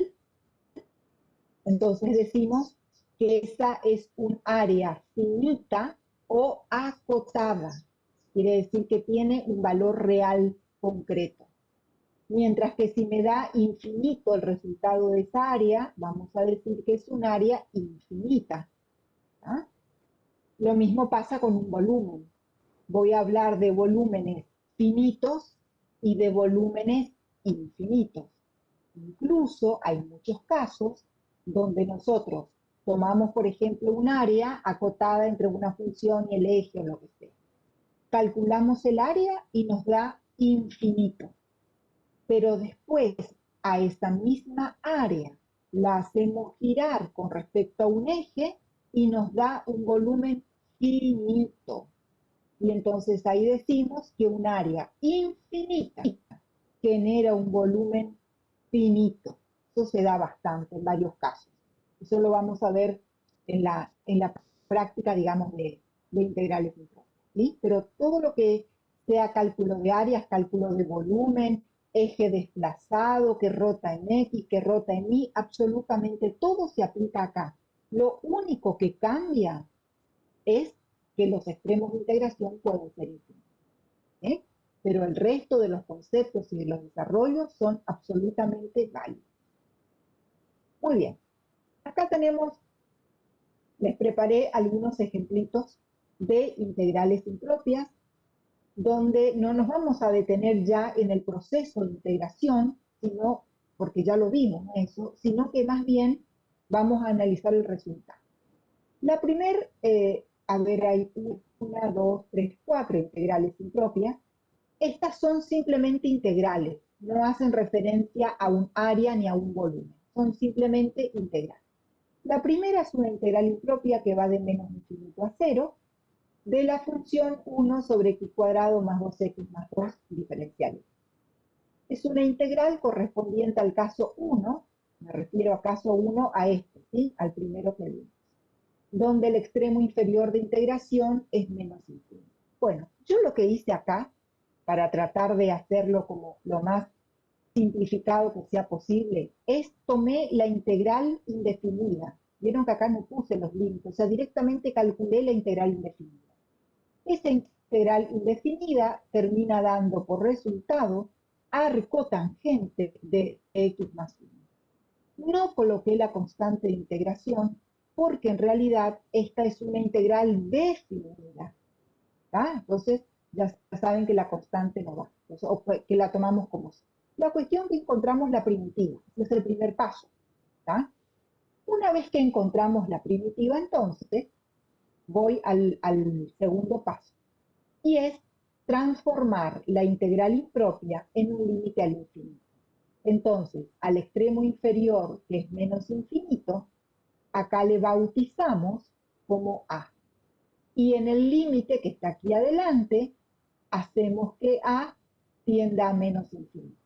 [SPEAKER 5] entonces decimos que esa es un área finita o acotada. Quiere decir que tiene un valor real concreto. Mientras que si me da infinito el resultado de esa área, vamos a decir que es un área infinita. ¿Ah? Lo mismo pasa con un volumen. Voy a hablar de volúmenes finitos y de volúmenes infinitos. Incluso hay muchos casos donde nosotros tomamos, por ejemplo, un área acotada entre una función y el eje o lo que sea. Calculamos el área y nos da infinito. Pero después a esa misma área la hacemos girar con respecto a un eje y nos da un volumen finito. Y entonces ahí decimos que un área infinita genera un volumen finito. Eso se da bastante en varios casos. Eso lo vamos a ver en la práctica, digamos, de integrales impropias. ¿Sí? Pero todo lo que sea cálculo de áreas, cálculo de volumen, eje desplazado, que rota en X, que rota en Y, absolutamente todo se aplica acá. Lo único que cambia es que los extremos de integración pueden ser infinitos. ¿Eh? Pero el resto de los conceptos y de los desarrollos son absolutamente válidos. Muy bien. Acá tenemos, les preparé algunos ejemplitos de integrales impropias, donde no nos vamos a detener ya en el proceso de integración, sino, porque ya lo vimos eso, sino que más bien vamos a analizar el resultado. La primera, a ver, hay 1, 2, 3, 4 integrales impropias. Estas son simplemente integrales, no hacen referencia a un área ni a un volumen, son simplemente integrales. La primera es una integral impropia que va de menos infinito a 0, de la función 1 sobre x cuadrado más 2x más 2 diferencial. Es una integral correspondiente al caso 1, me refiero a caso 1 a este, ¿sí? Al primero que vimos, donde el extremo inferior de integración es menos infinito. Bueno, yo lo que hice acá, para tratar de hacerlo como lo más simplificado que sea posible, es tomé la integral indefinida. Vieron que acá no puse los límites, o sea, directamente calculé la integral indefinida. Esa integral indefinida termina dando por resultado arco tangente de x más 1. No coloqué la constante de integración porque en realidad esta es una integral definida. ¿Ah? Entonces ya saben que la constante no va, entonces, o que la tomamos como sí. La cuestión que encontramos la primitiva, ese es el primer paso. ¿Ah? Una vez que encontramos la primitiva, entonces voy al segundo paso, y es transformar la integral impropia en un límite al infinito. Entonces, al extremo inferior, que es menos infinito, acá le bautizamos como A. Y en el límite que está aquí adelante, hacemos que A tienda a menos infinito.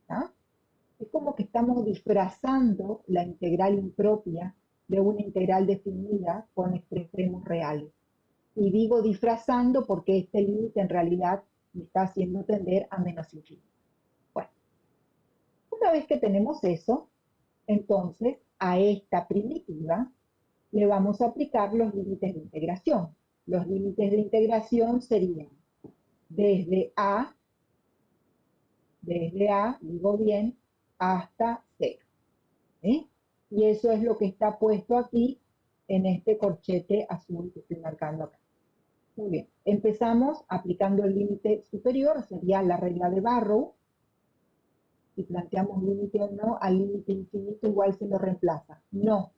[SPEAKER 5] ¿Ah? Es como que estamos disfrazando la integral impropia de una integral definida con extremos reales. Y digo disfrazando porque este límite en realidad me está haciendo tender a menos infinito. Bueno, una vez que tenemos eso, entonces a esta primitiva le vamos a aplicar los límites de integración. Los límites de integración serían desde A, digo bien, hasta 0. ¿Sí? Y eso es lo que está puesto aquí en este corchete azul que estoy marcando acá. Muy bien, empezamos aplicando el límite superior, sería la regla de Barrow. Si planteamos límite o no, al límite infinito igual se lo reemplaza. No,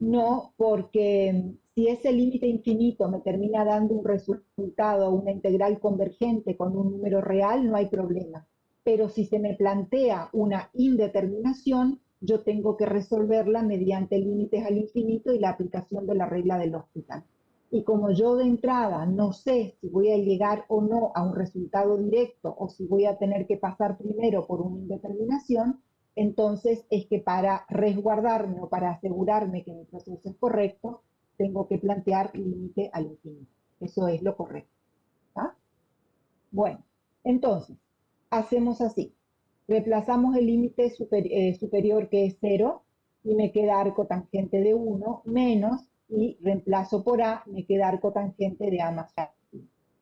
[SPEAKER 5] no, porque si ese límite infinito me termina dando un resultado, una integral convergente con un número real, no hay problema. Pero si se me plantea una indeterminación, yo tengo que resolverla mediante límites al infinito y la aplicación de la regla del hospital. Y como yo de entrada no sé si voy a llegar o no a un resultado directo o si voy a tener que pasar primero por una indeterminación, entonces es que para resguardarme o para asegurarme que mi proceso es correcto, tengo que plantear límite al infinito. Eso es lo correcto. ¿Ah? Bueno, entonces, hacemos así. Reemplazamos el límite superior que es 0 y me queda arco tangente de 1 menos y reemplazo por A, me queda arco tangente de A más A.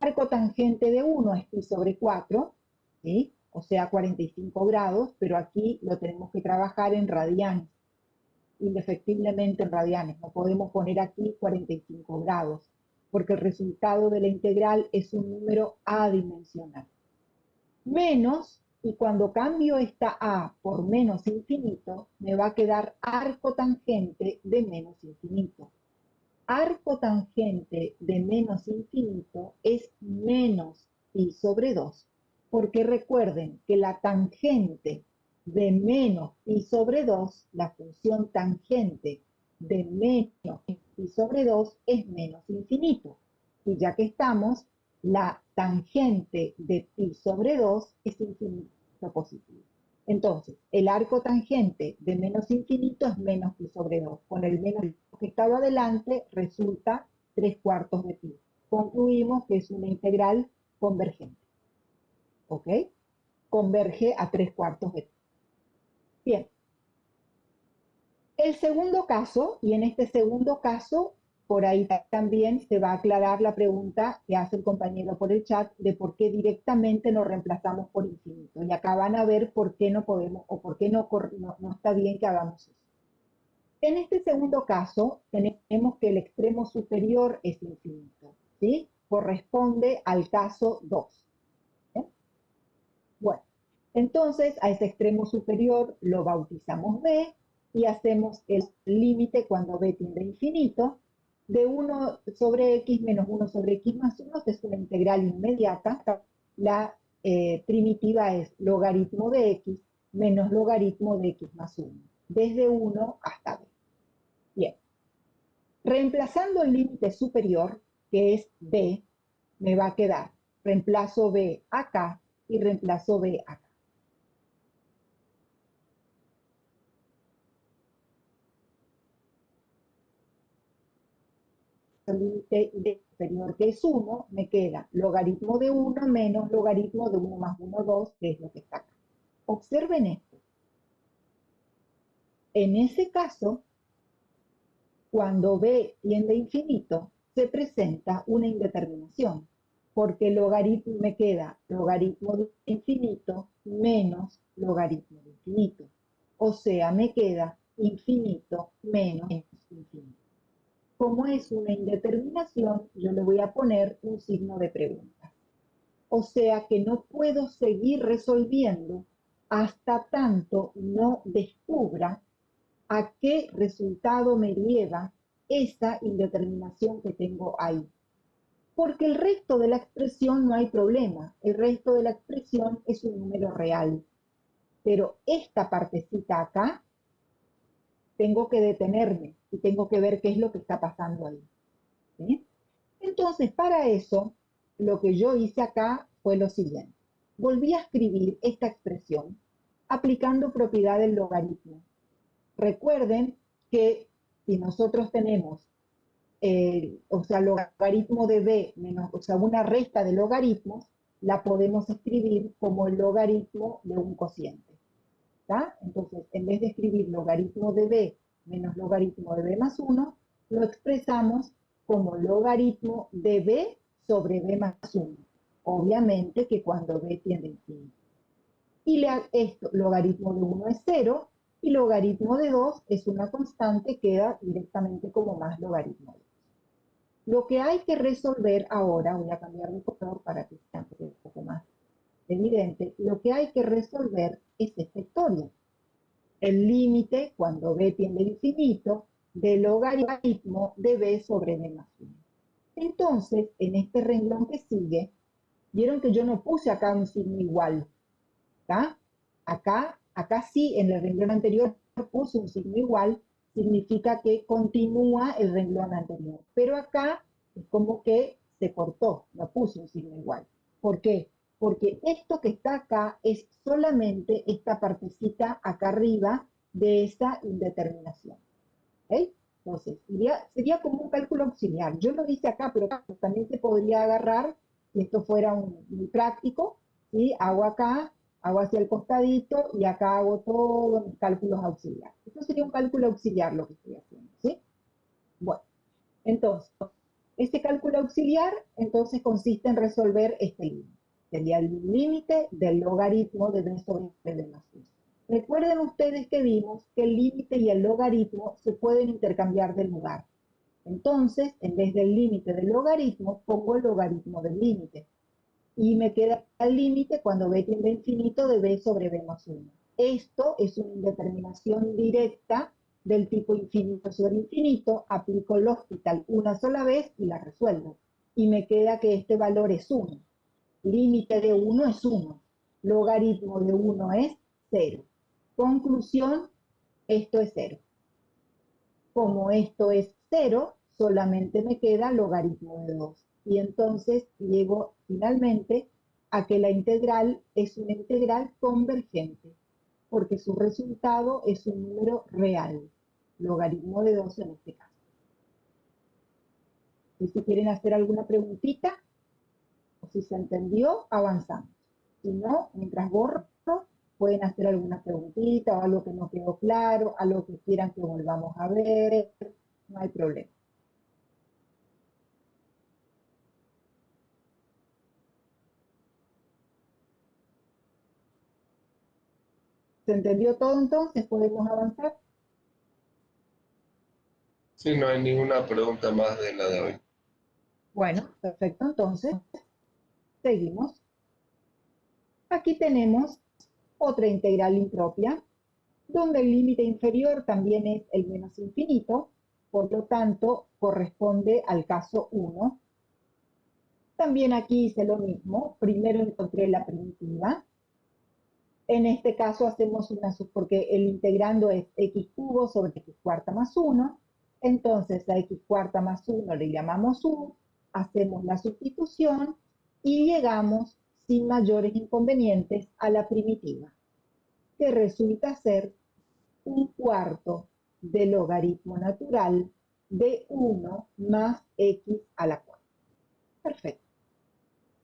[SPEAKER 5] Arco tangente de 1 es pi sobre 4, ¿sí? O sea 45 grados, pero aquí lo tenemos que trabajar en radianes, indefectiblemente en radianes. No podemos poner aquí 45 grados, porque el resultado de la integral es un número adimensional. Menos, y cuando cambio esta A por menos infinito, me va a quedar arco tangente de menos infinito. Arco tangente de menos infinito es menos pi sobre 2, porque recuerden que la tangente de menos pi sobre 2, la función tangente de menos pi sobre 2 es menos infinito. Y ya que estamos, la tangente de pi sobre 2 es infinito positivo. Entonces, el arco tangente de menos infinito es menos pi sobre 2. Con el menos que estaba adelante resulta 3/4 de pi. Concluimos que es una integral convergente. ¿Ok? Converge a 3/4 de pi. Bien. El segundo caso, y en este segundo caso, por ahí también se va a aclarar la pregunta que hace el compañero por el chat de por qué directamente nos reemplazamos por infinito. Y acá van a ver por qué no podemos o por qué no está bien que hagamos eso. En este segundo caso, tenemos que el extremo superior es infinito, ¿sí? Corresponde al caso 2. ¿Sí? Bueno, entonces a ese extremo superior lo bautizamos B y hacemos el límite cuando B tiende a infinito de 1 sobre x menos 1 sobre x más 1, que es una integral inmediata. La primitiva es logaritmo de x menos logaritmo de x más 1, desde 1 hasta B. Bien. Reemplazando el límite superior, que es B, me va a quedar reemplazo B acá y reemplazo B acá. El límite superior, que es 1, me queda logaritmo de 1 menos logaritmo de 1 más 1, 2, que es lo que está acá. Observen esto. En ese caso, cuando B tiende a infinito, se presenta una indeterminación, porque logaritmo me queda logaritmo de infinito menos logaritmo de infinito. O sea, me queda infinito menos infinito. Como es una indeterminación, yo le voy a poner un signo de pregunta. O sea que no puedo seguir resolviendo hasta tanto no descubra a qué resultado me lleva esa indeterminación que tengo ahí. Porque el resto de la expresión no hay problema. El resto de la expresión es un número real. Pero esta partecita acá tengo que detenerme y tengo que ver qué es lo que está pasando ahí. ¿Sí? Entonces, para eso, lo que yo hice acá fue lo siguiente. Volví a escribir esta expresión aplicando propiedad del logaritmo. Recuerden que si nosotros tenemos, o sea, logaritmo de b menos, o sea, una resta de logaritmos, la podemos escribir como el logaritmo de un cociente. ¿Está? Entonces, en vez de escribir logaritmo de b menos logaritmo de b más 1, lo expresamos como logaritmo de b sobre b más 1. Obviamente que cuando b tiende a infinito. Y esto, logaritmo de 1 es 0, y logaritmo de 2 es una constante, queda directamente como más logaritmo de 2. Lo que hay que resolver ahora, voy a cambiar de color para que sea un poco más evidente, lo que hay que resolver es esta historia. El límite, cuando b tiende a infinito, del logaritmo de b sobre b más 1. Entonces, en este renglón que sigue, vieron que yo no puse acá un signo igual. ¿Está? Acá sí, en el renglón anterior puse un signo igual, significa que continúa el renglón anterior. Pero acá es como que se cortó, no puse un signo igual. ¿Por qué? Porque esto que está acá es solamente esta partecita acá arriba de esa indeterminación. ¿Ok? Entonces, sería como un cálculo auxiliar. Yo lo hice acá, pero también se podría agarrar, si esto fuera muy práctico, ¿sí? Hago acá, hago hacia el costadito y acá hago todos mis cálculos auxiliares. Esto sería un cálculo auxiliar lo que estoy haciendo, ¿sí? Bueno, entonces, este cálculo auxiliar, entonces, consiste en resolver este límite. Sería el límite del logaritmo de b sobre b más 1. Recuerden ustedes que vimos que el límite y el logaritmo se pueden intercambiar de lugar. Entonces, en vez del límite del logaritmo, pongo el logaritmo del límite. Y me queda el límite cuando b tiende a infinito de b sobre b más 1. Esto es una indeterminación directa del tipo infinito sobre infinito. Aplico el L'Hospital una sola vez y la resuelvo. Y me queda que este valor es 1. Límite de 1 es 1. Logaritmo de 1 es 0. Conclusión, esto es 0. Como esto es 0, solamente me queda logaritmo de 2. Y entonces llego finalmente a que la integral es una integral convergente, porque su resultado es un número real, logaritmo de 2 en este caso. Y si quieren hacer alguna preguntita, o si se entendió, avanzamos. Si no, mientras borro, pueden hacer alguna preguntita o algo que no quedó claro, algo que quieran que volvamos a ver, no hay problema. ¿Se entendió todo entonces? ¿Podemos avanzar?
[SPEAKER 1] Sí, no hay ninguna pregunta más de la de hoy.
[SPEAKER 5] Bueno, perfecto, entonces seguimos. Aquí tenemos otra integral impropia, donde el límite inferior también es el menos infinito, por lo tanto corresponde al caso 1. También aquí hice lo mismo, primero encontré la primitiva. En este caso hacemos porque el integrando es x cubo sobre x cuarta más 1. Entonces a x cuarta más 1 le llamamos u, hacemos la sustitución y llegamos sin mayores inconvenientes a la primitiva, que resulta ser un cuarto de logaritmo natural de 1 más x a la cuarta. Perfecto.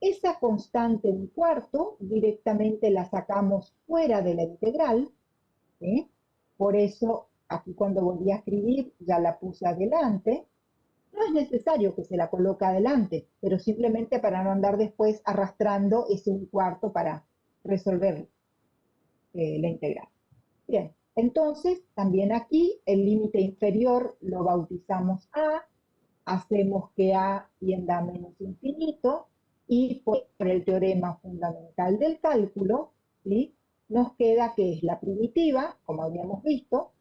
[SPEAKER 5] Esa constante un cuarto directamente la sacamos fuera de la integral, ¿sí? Por eso aquí cuando volví a escribir ya la puse adelante. No es necesario que se la coloque adelante, pero simplemente para no andar después arrastrando ese un cuarto para resolver la integral. Bien, entonces también aquí el límite inferior lo bautizamos a, hacemos que a tienda a menos infinito, y por el teorema fundamental del cálculo, ¿sí? Nos queda que es la primitiva, como habíamos visto,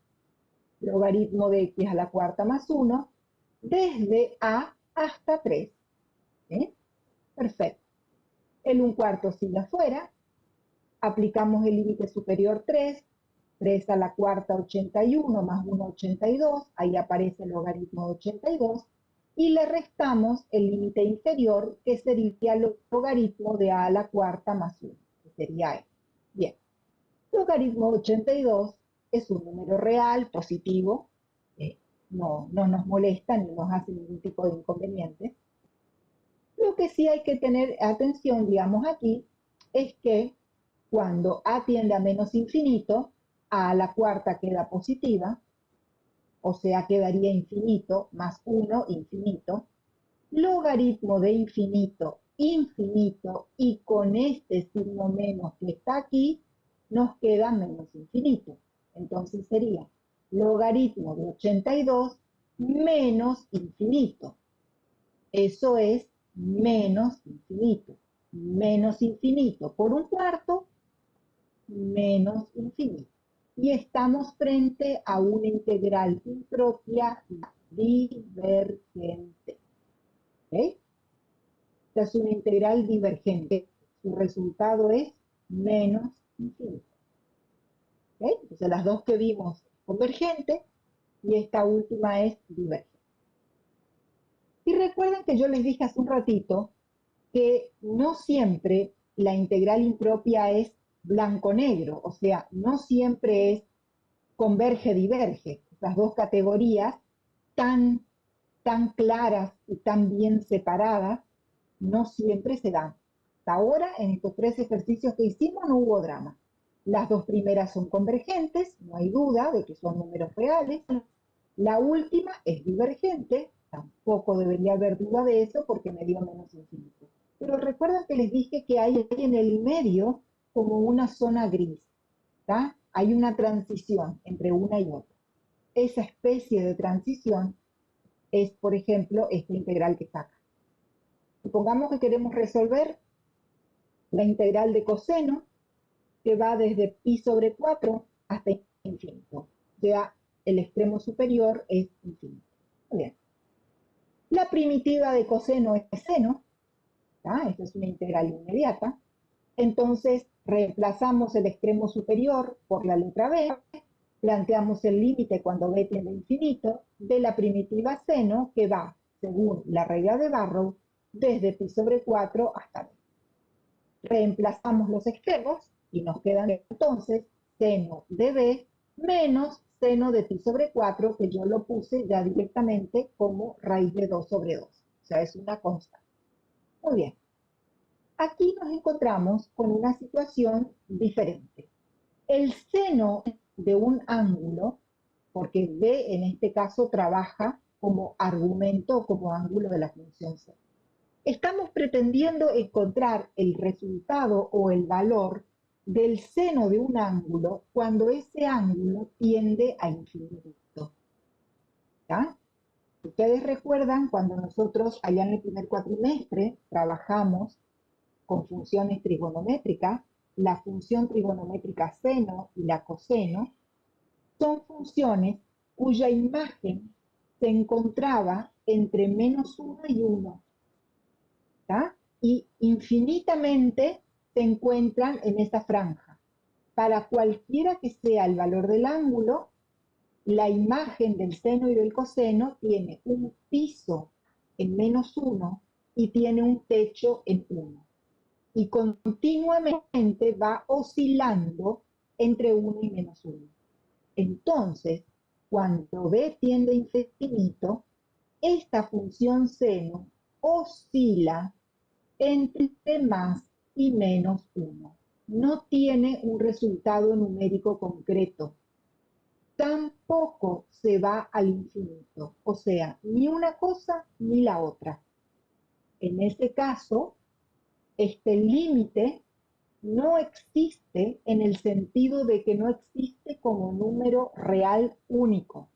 [SPEAKER 5] logaritmo de x a la cuarta más 1, desde a hasta 3. ¿Sí? Perfecto. El un cuarto sigue afuera, aplicamos el límite superior 3, 3 a la cuarta 81 más 1 82, ahí aparece el logaritmo de 82, y le restamos el límite inferior, que sería el logaritmo de a la cuarta más 1, que sería e. Bien, logaritmo de 82 es un número real, positivo, no nos molesta ni nos hace ningún tipo de inconveniente. Lo que sí hay que tener atención, digamos aquí, es que cuando a tiende a menos infinito, a la cuarta queda positiva, o sea, quedaría infinito más 1, infinito. Logaritmo de infinito, infinito, y con este signo menos que está aquí, nos queda menos infinito. Entonces sería logaritmo de 82 menos infinito. Eso es menos infinito. Menos infinito por un cuarto, menos infinito. Y estamos frente a una integral impropia divergente. ¿Ok? Esta es una integral divergente. Su resultado es menos infinito. ¿Ok? Entonces las dos que vimos es convergente y esta última es divergente. Y recuerden que yo les dije hace un ratito que no siempre la integral impropia es blanco-negro, o sea, no siempre es converge-diverge. Estas dos categorías tan claras y tan bien separadas no siempre se dan. Hasta ahora, en estos 3 ejercicios que hicimos, no hubo drama. Las dos primeras son convergentes, no hay duda de que son números reales. La última es divergente, tampoco debería haber duda de eso porque me dio menos infinito. Pero recuerden que les dije que hay en el medio como una zona gris, ¿tá? Hay una transición entre una y otra. Esa especie de transición es, por ejemplo, esta integral que está acá. Supongamos que queremos resolver la integral de coseno, que va desde pi sobre 4 hasta infinito. O sea, el extremo superior es infinito. Muy bien. La primitiva de coseno es seno. Esta es una integral inmediata. Entonces, reemplazamos el extremo superior por la letra b, planteamos el límite cuando b tiende a infinito de la primitiva seno, que va, según la regla de Barrow, desde pi sobre 4 hasta b. Reemplazamos los extremos y nos quedan entonces seno de b menos seno de pi sobre 4, que yo lo puse ya directamente como raíz de 2 sobre 2. O sea, es una constante. Muy bien. Aquí nos encontramos con una situación diferente. El seno de un ángulo, porque b en este caso trabaja como argumento o como ángulo de la función seno. Estamos pretendiendo encontrar el resultado o el valor del seno de un ángulo cuando ese ángulo tiende a infinito. ¿Ya? Ustedes recuerdan cuando nosotros allá en el primer cuatrimestre trabajamos con funciones trigonométricas, la función trigonométrica seno y la coseno son funciones cuya imagen se encontraba entre menos 1 y 1. ¿tá? Y infinitamente se encuentran en esa franja. Para cualquiera que sea el valor del ángulo, la imagen del seno y del coseno tiene un piso en menos 1 y tiene un techo en 1. Y continuamente va oscilando entre 1 y menos 1. Entonces, cuando b tiende a infinito, esta función seno oscila entre más y menos 1. No tiene un resultado numérico concreto. Tampoco se va al infinito. O sea, ni una cosa ni la otra. En ese caso, este límite no existe en el sentido de que no existe como número real único.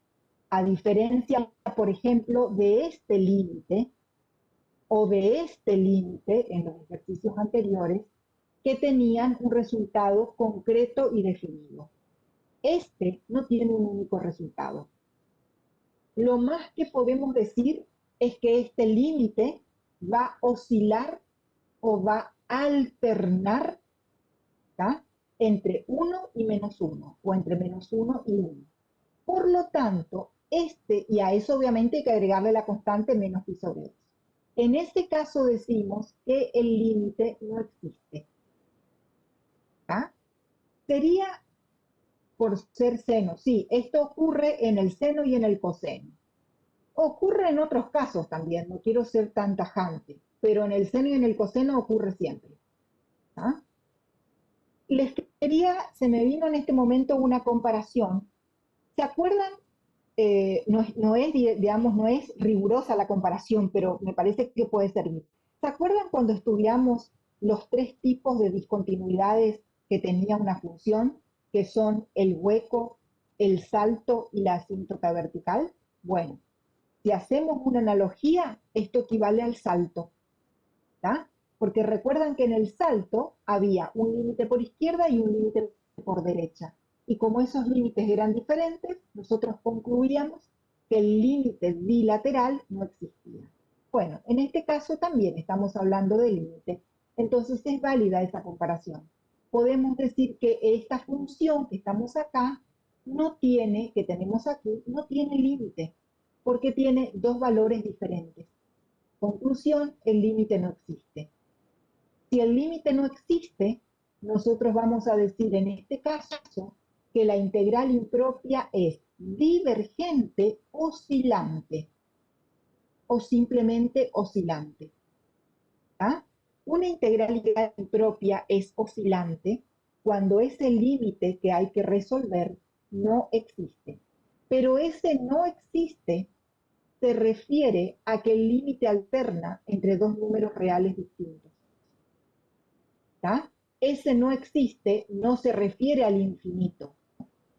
[SPEAKER 5] A diferencia, por ejemplo, de este límite, o de este límite en los ejercicios anteriores, que tenían un resultado concreto y definido. Este no tiene un único resultado. Lo más que podemos decir es que este límite va a oscilar o va a alternar, ¿tá? entre 1 y menos 1, o entre menos 1 y 1. Por lo tanto, y a eso obviamente hay que agregarle la constante menos pi sobre 2. En este caso decimos que el límite no existe. ¿Ah? Sería por ser seno. Sí, esto ocurre en el seno y en el coseno. Ocurre en otros casos también, no quiero ser tan tajante, pero en el seno y en el coseno ocurre siempre. ¿Ah? Se me vino en este momento una comparación. ¿Se acuerdan? No es, digamos, no es rigurosa la comparación, pero me parece que puede servir. ¿Se acuerdan cuando estudiamos los 3 tipos de discontinuidades que tenía una función, que son el hueco, el salto y la asíntota vertical? Bueno, si hacemos una analogía, esto equivale al salto, ¿tá? Porque recuerdan que en el salto había un límite por izquierda y un límite por derecha. Y como esos límites eran diferentes, nosotros concluíamos que el límite bilateral no existía. Bueno, en este caso también estamos hablando de límite. Entonces es válida esa comparación. Podemos decir que esta función que estamos acá que tenemos aquí, no tiene límite, porque tiene 2 valores diferentes. Conclusión, el límite no existe. Si el límite no existe, nosotros vamos a decir en este caso que la integral impropia es divergente oscilante o simplemente oscilante. ¿Ah? Una integral impropia es oscilante cuando ese límite que hay que resolver no existe. Pero ese no existe se refiere a que el límite alterna entre 2 números reales distintos. ¿Tá? Ese no existe no se refiere al infinito.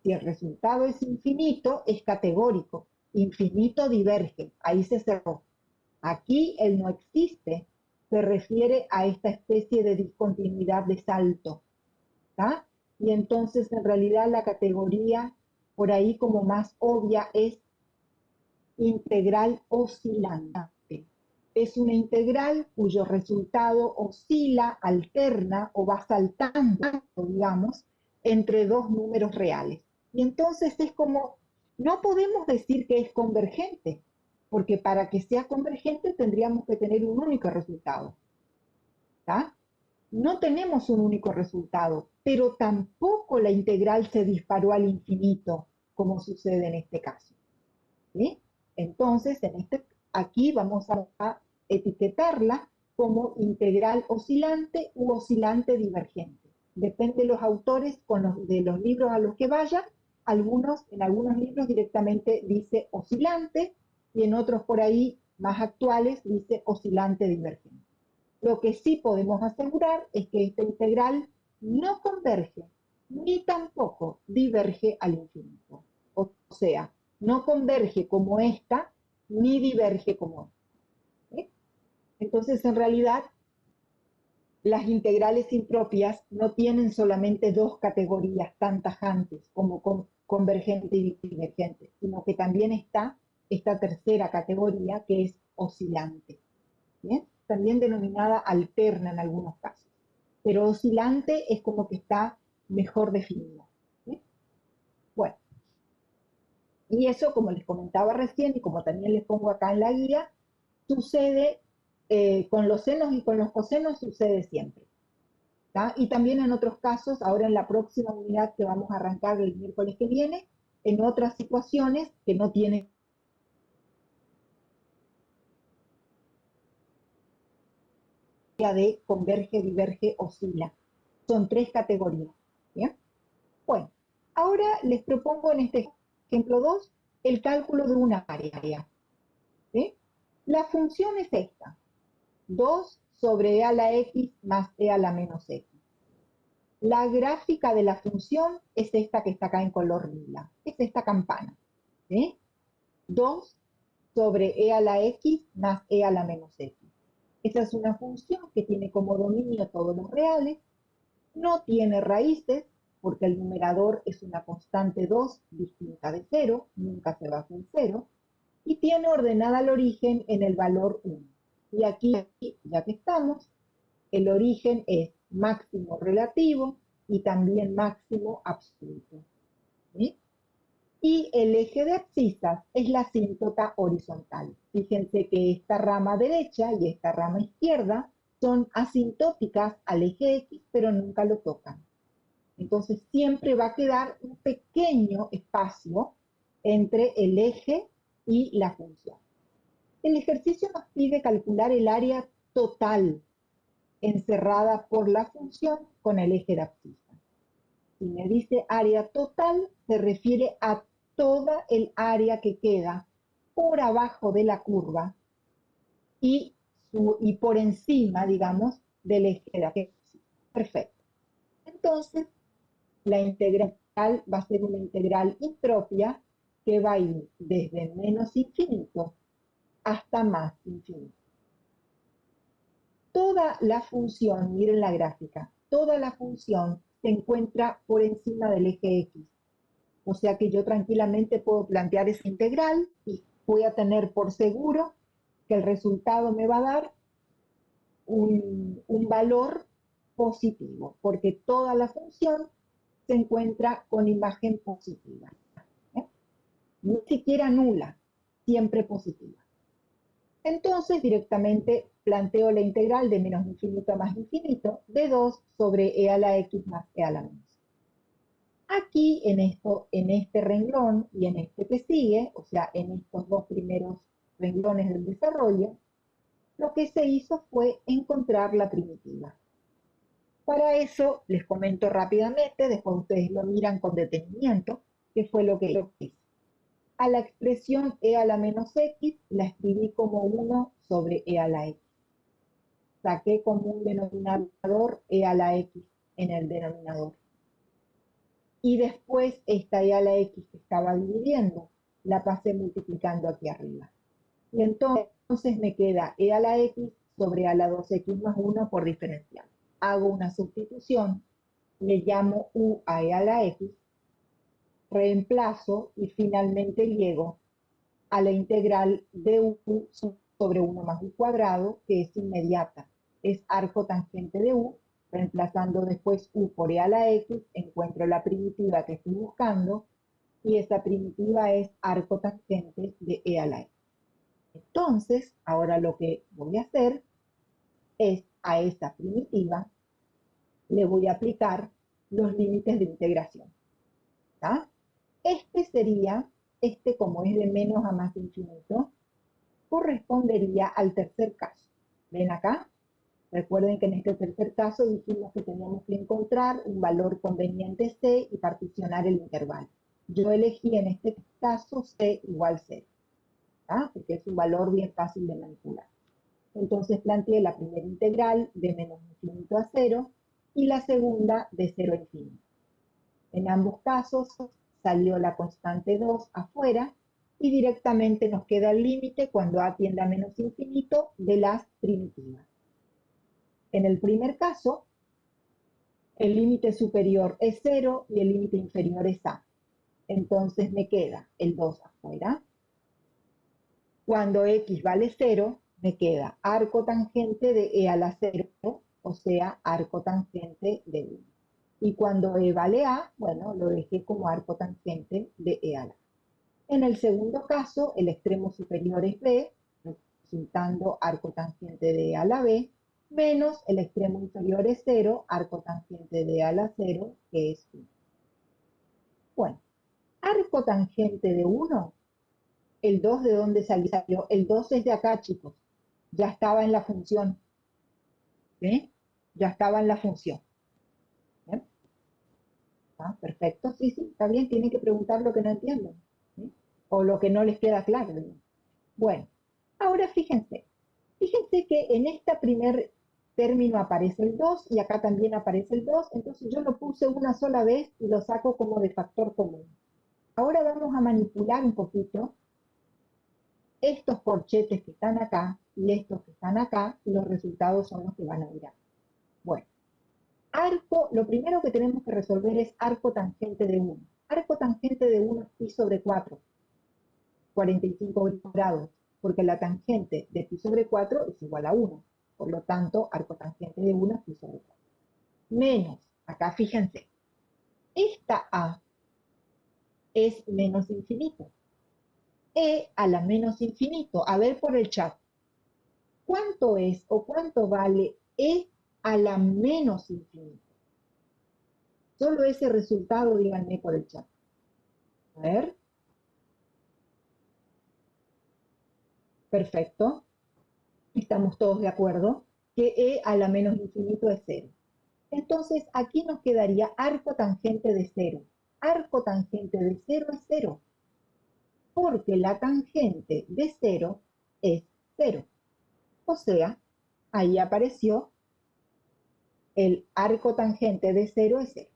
[SPEAKER 5] Si el resultado es infinito, es categórico. Infinito diverge, ahí se cerró. Aquí el no existe se refiere a esta especie de discontinuidad de salto. ¿Tá? Y entonces en realidad la categoría por ahí como más obvia es integral oscilante. Es una integral cuyo resultado oscila, alterna o va saltando, digamos, entre 2 números reales. Y entonces es como, no podemos decir que es convergente, porque para que sea convergente tendríamos que tener un único resultado. ¿Tá? No tenemos un único resultado, pero tampoco la integral se disparó al infinito, como sucede en este caso. ¿Sí? Entonces, aquí vamos a etiquetarla como integral oscilante u oscilante divergente. Depende de los autores de los libros a los que vaya. En algunos libros directamente dice oscilante y en otros por ahí más actuales dice oscilante divergente. Lo que sí podemos asegurar es que esta integral no converge ni tampoco diverge al infinito. O sea, no converge como esta, ni diverge como esta. ¿Sí? Entonces, en realidad, las integrales impropias no tienen solamente 2 categorías tan tajantes como convergente y divergente, sino que también está esta tercera categoría que es oscilante. ¿Bien? También denominada alterna en algunos casos. Pero oscilante es como que está mejor definida. ¿Sí? Bueno. Y eso, como les comentaba recién y como también les pongo acá en la guía, sucede con los senos y con los cosenos, sucede siempre. ¿Tá? Y también en otros casos, ahora en la próxima unidad que vamos a arrancar el miércoles que viene, en otras situaciones que no tienen de converge, diverge, oscila. Son 3 categorías. ¿Bien? Bueno, ahora les propongo en este ejemplo 2 el cálculo de una área. ¿Sí? La función es esta, 2 sobre e a la x más e a la menos x. La gráfica de la función es esta que está acá en color lila, es esta campana. ¿Sí? 2 sobre e a la x más e a la menos x. Esta es una función que tiene como dominio todos los reales, no tiene raíces, porque el numerador es una constante 2 distinta de 0, nunca se baja en 0, y tiene ordenada el origen en el valor 1. Y aquí, ya que estamos, el origen es máximo relativo, y también máximo absoluto. ¿Sí? Y el eje de abscisas es la asíntota horizontal. Fíjense que esta rama derecha y esta rama izquierda son asintóticas al eje X, pero nunca lo tocan. Entonces siempre va a quedar un pequeño espacio entre el eje y la función. El ejercicio nos pide calcular el área total encerrada por la función con el eje de abscisa. Si me dice área total, se refiere a toda el área que queda por abajo de la curva y por encima, digamos, del eje de abscisa. Perfecto. Entonces, la integral va a ser una integral impropia que va a ir desde menos infinito hasta más infinito. Toda la función, miren la gráfica, toda la función se encuentra por encima del eje X. O sea que yo tranquilamente puedo plantear esa integral y voy a tener por seguro que el resultado me va a dar un valor positivo, porque toda la función se encuentra con imagen positiva. Ni siquiera nula, siempre positiva. Entonces directamente planteo la integral de menos infinito a más infinito de 2 sobre e a la x más e a la menos. Aquí en este renglón y en este que sigue, o sea, en estos dos primeros renglones del desarrollo, lo que se hizo fue encontrar la primitiva. Para eso les comento rápidamente, después ustedes lo miran con detenimiento, qué fue lo que hice. A la expresión e a la menos x la escribí como 1 sobre e a la x. Saqué como un denominador e a la x en el denominador. Y después esta e a la x que estaba dividiendo, la pasé multiplicando aquí arriba. Y entonces me queda e a la x sobre a la 2x más 1 por diferencial. Hago una sustitución, le llamo u a e a la x, reemplazo y finalmente llego a la integral de u sobre 1 más u cuadrado, que es inmediata. Es arco tangente de u, reemplazando después u por e a la x, encuentro la primitiva que estoy buscando, y esa primitiva es arco tangente de e a la x. Entonces, ahora lo que voy a hacer es a esa primitiva le voy a aplicar los límites de integración. ¿Tá? Este como es de menos a más infinito, correspondería al tercer caso. ¿Ven acá? Recuerden que en este tercer caso dijimos que teníamos que encontrar un valor conveniente C y particionar el intervalo. Yo elegí en este caso C igual 0, ¿tá? Porque es un valor bien fácil de manipular. Entonces planteé la primera integral de menos infinito a 0 y la segunda de 0 a infinito. En ambos casos salió la constante 2 afuera y directamente nos queda el límite cuando a tiende a menos infinito de las primitivas. En el primer caso, el límite superior es 0 y el límite inferior es a. Entonces me queda el 2 afuera. Cuando x vale 0, me queda arco tangente de e a la 0, o sea, arco tangente de 1. Y cuando e vale a, bueno, lo dejé como arco tangente de e a la. En el segundo caso, el extremo superior es b, resultando arco tangente de e a la b, menos el extremo inferior es 0, arco tangente de e a la 0, que es 1. Bueno, arco tangente de 1, el 2 ¿de dónde salió? El 2 es de acá, chicos. Ya estaba en la función. ¿Sí? Ya estaba en la función. ¿Bien? ¿Ah? Perfecto, sí, está bien, tienen que preguntar lo que no entienden, ¿sí? O lo que no les queda claro, ¿no? Bueno, ahora fíjense que en este primer término aparece el 2 y acá también aparece el 2, entonces yo lo puse una sola vez y lo saco como de factor común. Ahora vamos a manipular un poquito estos corchetes que están acá y estos que están acá, y los resultados son los que van a mirar. Bueno. Arco, lo primero que tenemos que resolver es arco tangente de 1. Arco tangente de 1 es pi sobre 4, 45 grados, porque la tangente de pi sobre 4 es igual a 1. Por lo tanto, arco tangente de 1 es pi sobre 4. Menos Acá fíjense, esta A es menos infinito. E a la menos infinito. A ver por el chat. ¿Cuánto es o cuánto vale E a la menos infinito? Solo ese resultado díganme por el chat. A ver. Perfecto. Estamos todos de acuerdo que E a la menos infinito es 0. Entonces aquí nos quedaría arco tangente de 0. Arco tangente de 0 es 0. Porque la tangente de 0 es 0. O sea, ahí apareció el arco tangente de 0 es 0.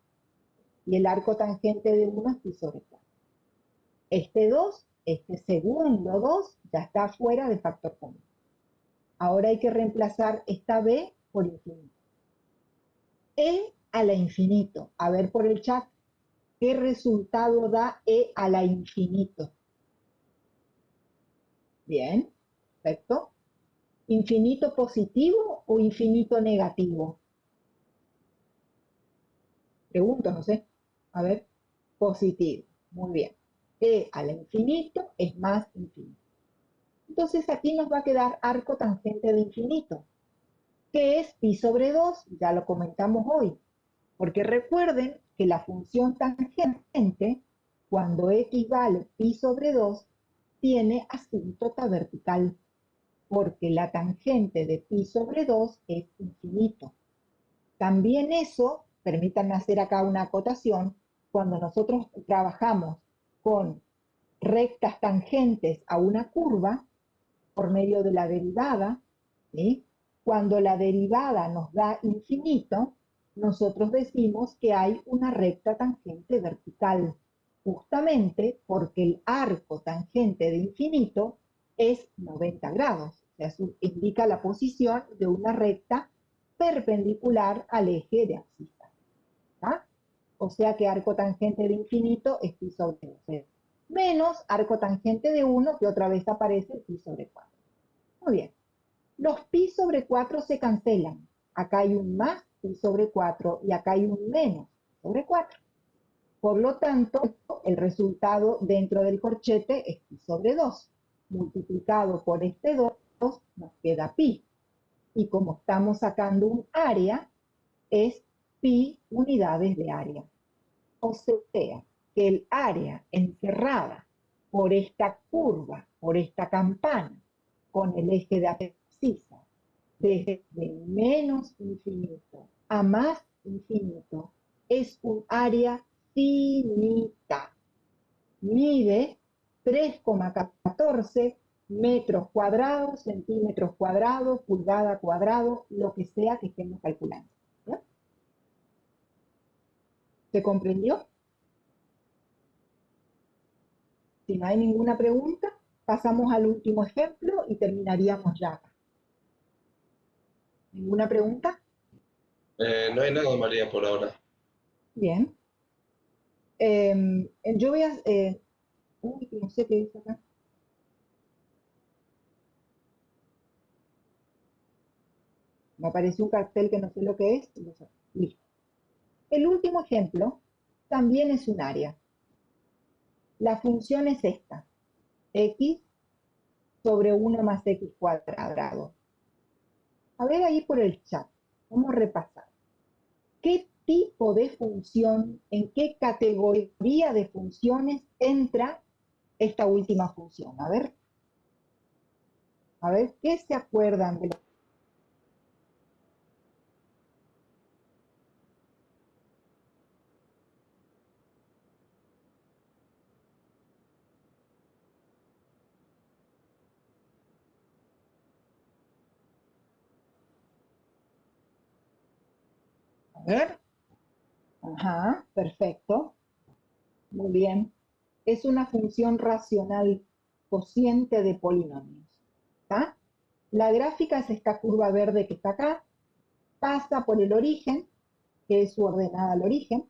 [SPEAKER 5] Y el arco tangente de 1 es pi sobre 4. Este 2, este segundo 2, ya está fuera de factor común. Ahora hay que reemplazar esta b por infinito. E a la infinito. A ver por el chat, ¿qué resultado da e a la infinito? Bien, perfecto. ¿Infinito positivo o infinito negativo? Pregunto, no sé. A ver, positivo. Muy bien. E al infinito es más infinito. Entonces aquí nos va a quedar arco tangente de infinito, que es pi sobre 2, ya lo comentamos hoy. Porque recuerden que la función tangente, cuando x vale pi sobre 2, tiene asíntota vertical, porque la tangente de pi sobre 2 es infinito. También eso, permítanme hacer acá una acotación, cuando nosotros trabajamos con rectas tangentes a una curva, por medio de la derivada, ¿sí? Cuando la derivada nos da infinito, nosotros decimos que hay una recta tangente vertical, justamente porque el arco tangente de infinito es 90 grados, o sea, eso indica la posición de una recta perpendicular al eje de abscisa. ¿Tá? O sea que arco tangente de infinito es pi sobre 2, menos arco tangente de 1, que otra vez aparece pi sobre 4. Muy bien. Los pi sobre 4 se cancelan. Acá hay un más pi sobre 4 y acá hay un menos sobre 4. Por lo tanto, el resultado dentro del corchete es pi sobre 2. Multiplicado por este 2 nos queda pi. Y como estamos sacando un área, es pi unidades de área. O sea, que el área encerrada por esta curva, por esta campana, con el eje de abscisa, desde menos infinito a más infinito, es un área finita. Mide 3,14 metros cuadrados, centímetros cuadrados, pulgada cuadrado, lo que sea que estemos calculando. ¿Ya? ¿Se comprendió? Si no hay ninguna pregunta, pasamos al último ejemplo y terminaríamos ya. ¿Ninguna pregunta?
[SPEAKER 1] No hay nada, María, por ahora.
[SPEAKER 5] Bien. Yo voy a... uy, no sé qué dice acá. Me apareció un cartel que no sé lo que es. Listo. El último ejemplo también es un área. La función es esta. X sobre 1 más X cuadrado. A ver ahí por el chat. Vamos a repasar. ¿Qué tipo de función, en qué categoría de funciones entra esta última función? A ver, ¿qué se acuerdan de lo? A ver. Ajá, perfecto. Muy bien. Es una función racional cociente de polinomios. ¿Está? La gráfica es esta curva verde que está acá, pasa por el origen, que es su ordenada al origen,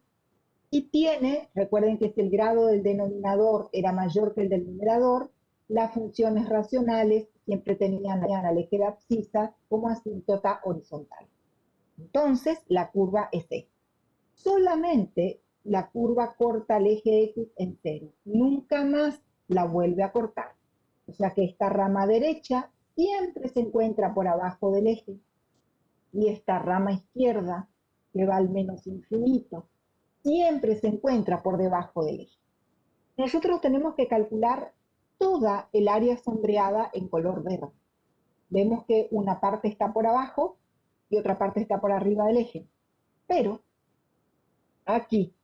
[SPEAKER 5] y tiene, recuerden que si el grado del denominador era mayor que el del numerador, las funciones racionales siempre tenían al eje de abscisa como asíntota horizontal. Entonces, la curva es esta. solamente la curva corta el eje X en 0. Nunca más la vuelve a cortar. O sea que esta rama derecha siempre se encuentra por abajo del eje y esta rama izquierda, que va al menos infinito, siempre se encuentra por debajo del eje. Nosotros tenemos que calcular toda el área sombreada en color verde. Vemos que una parte está por abajo y otra parte está por arriba del eje. Pero aquí,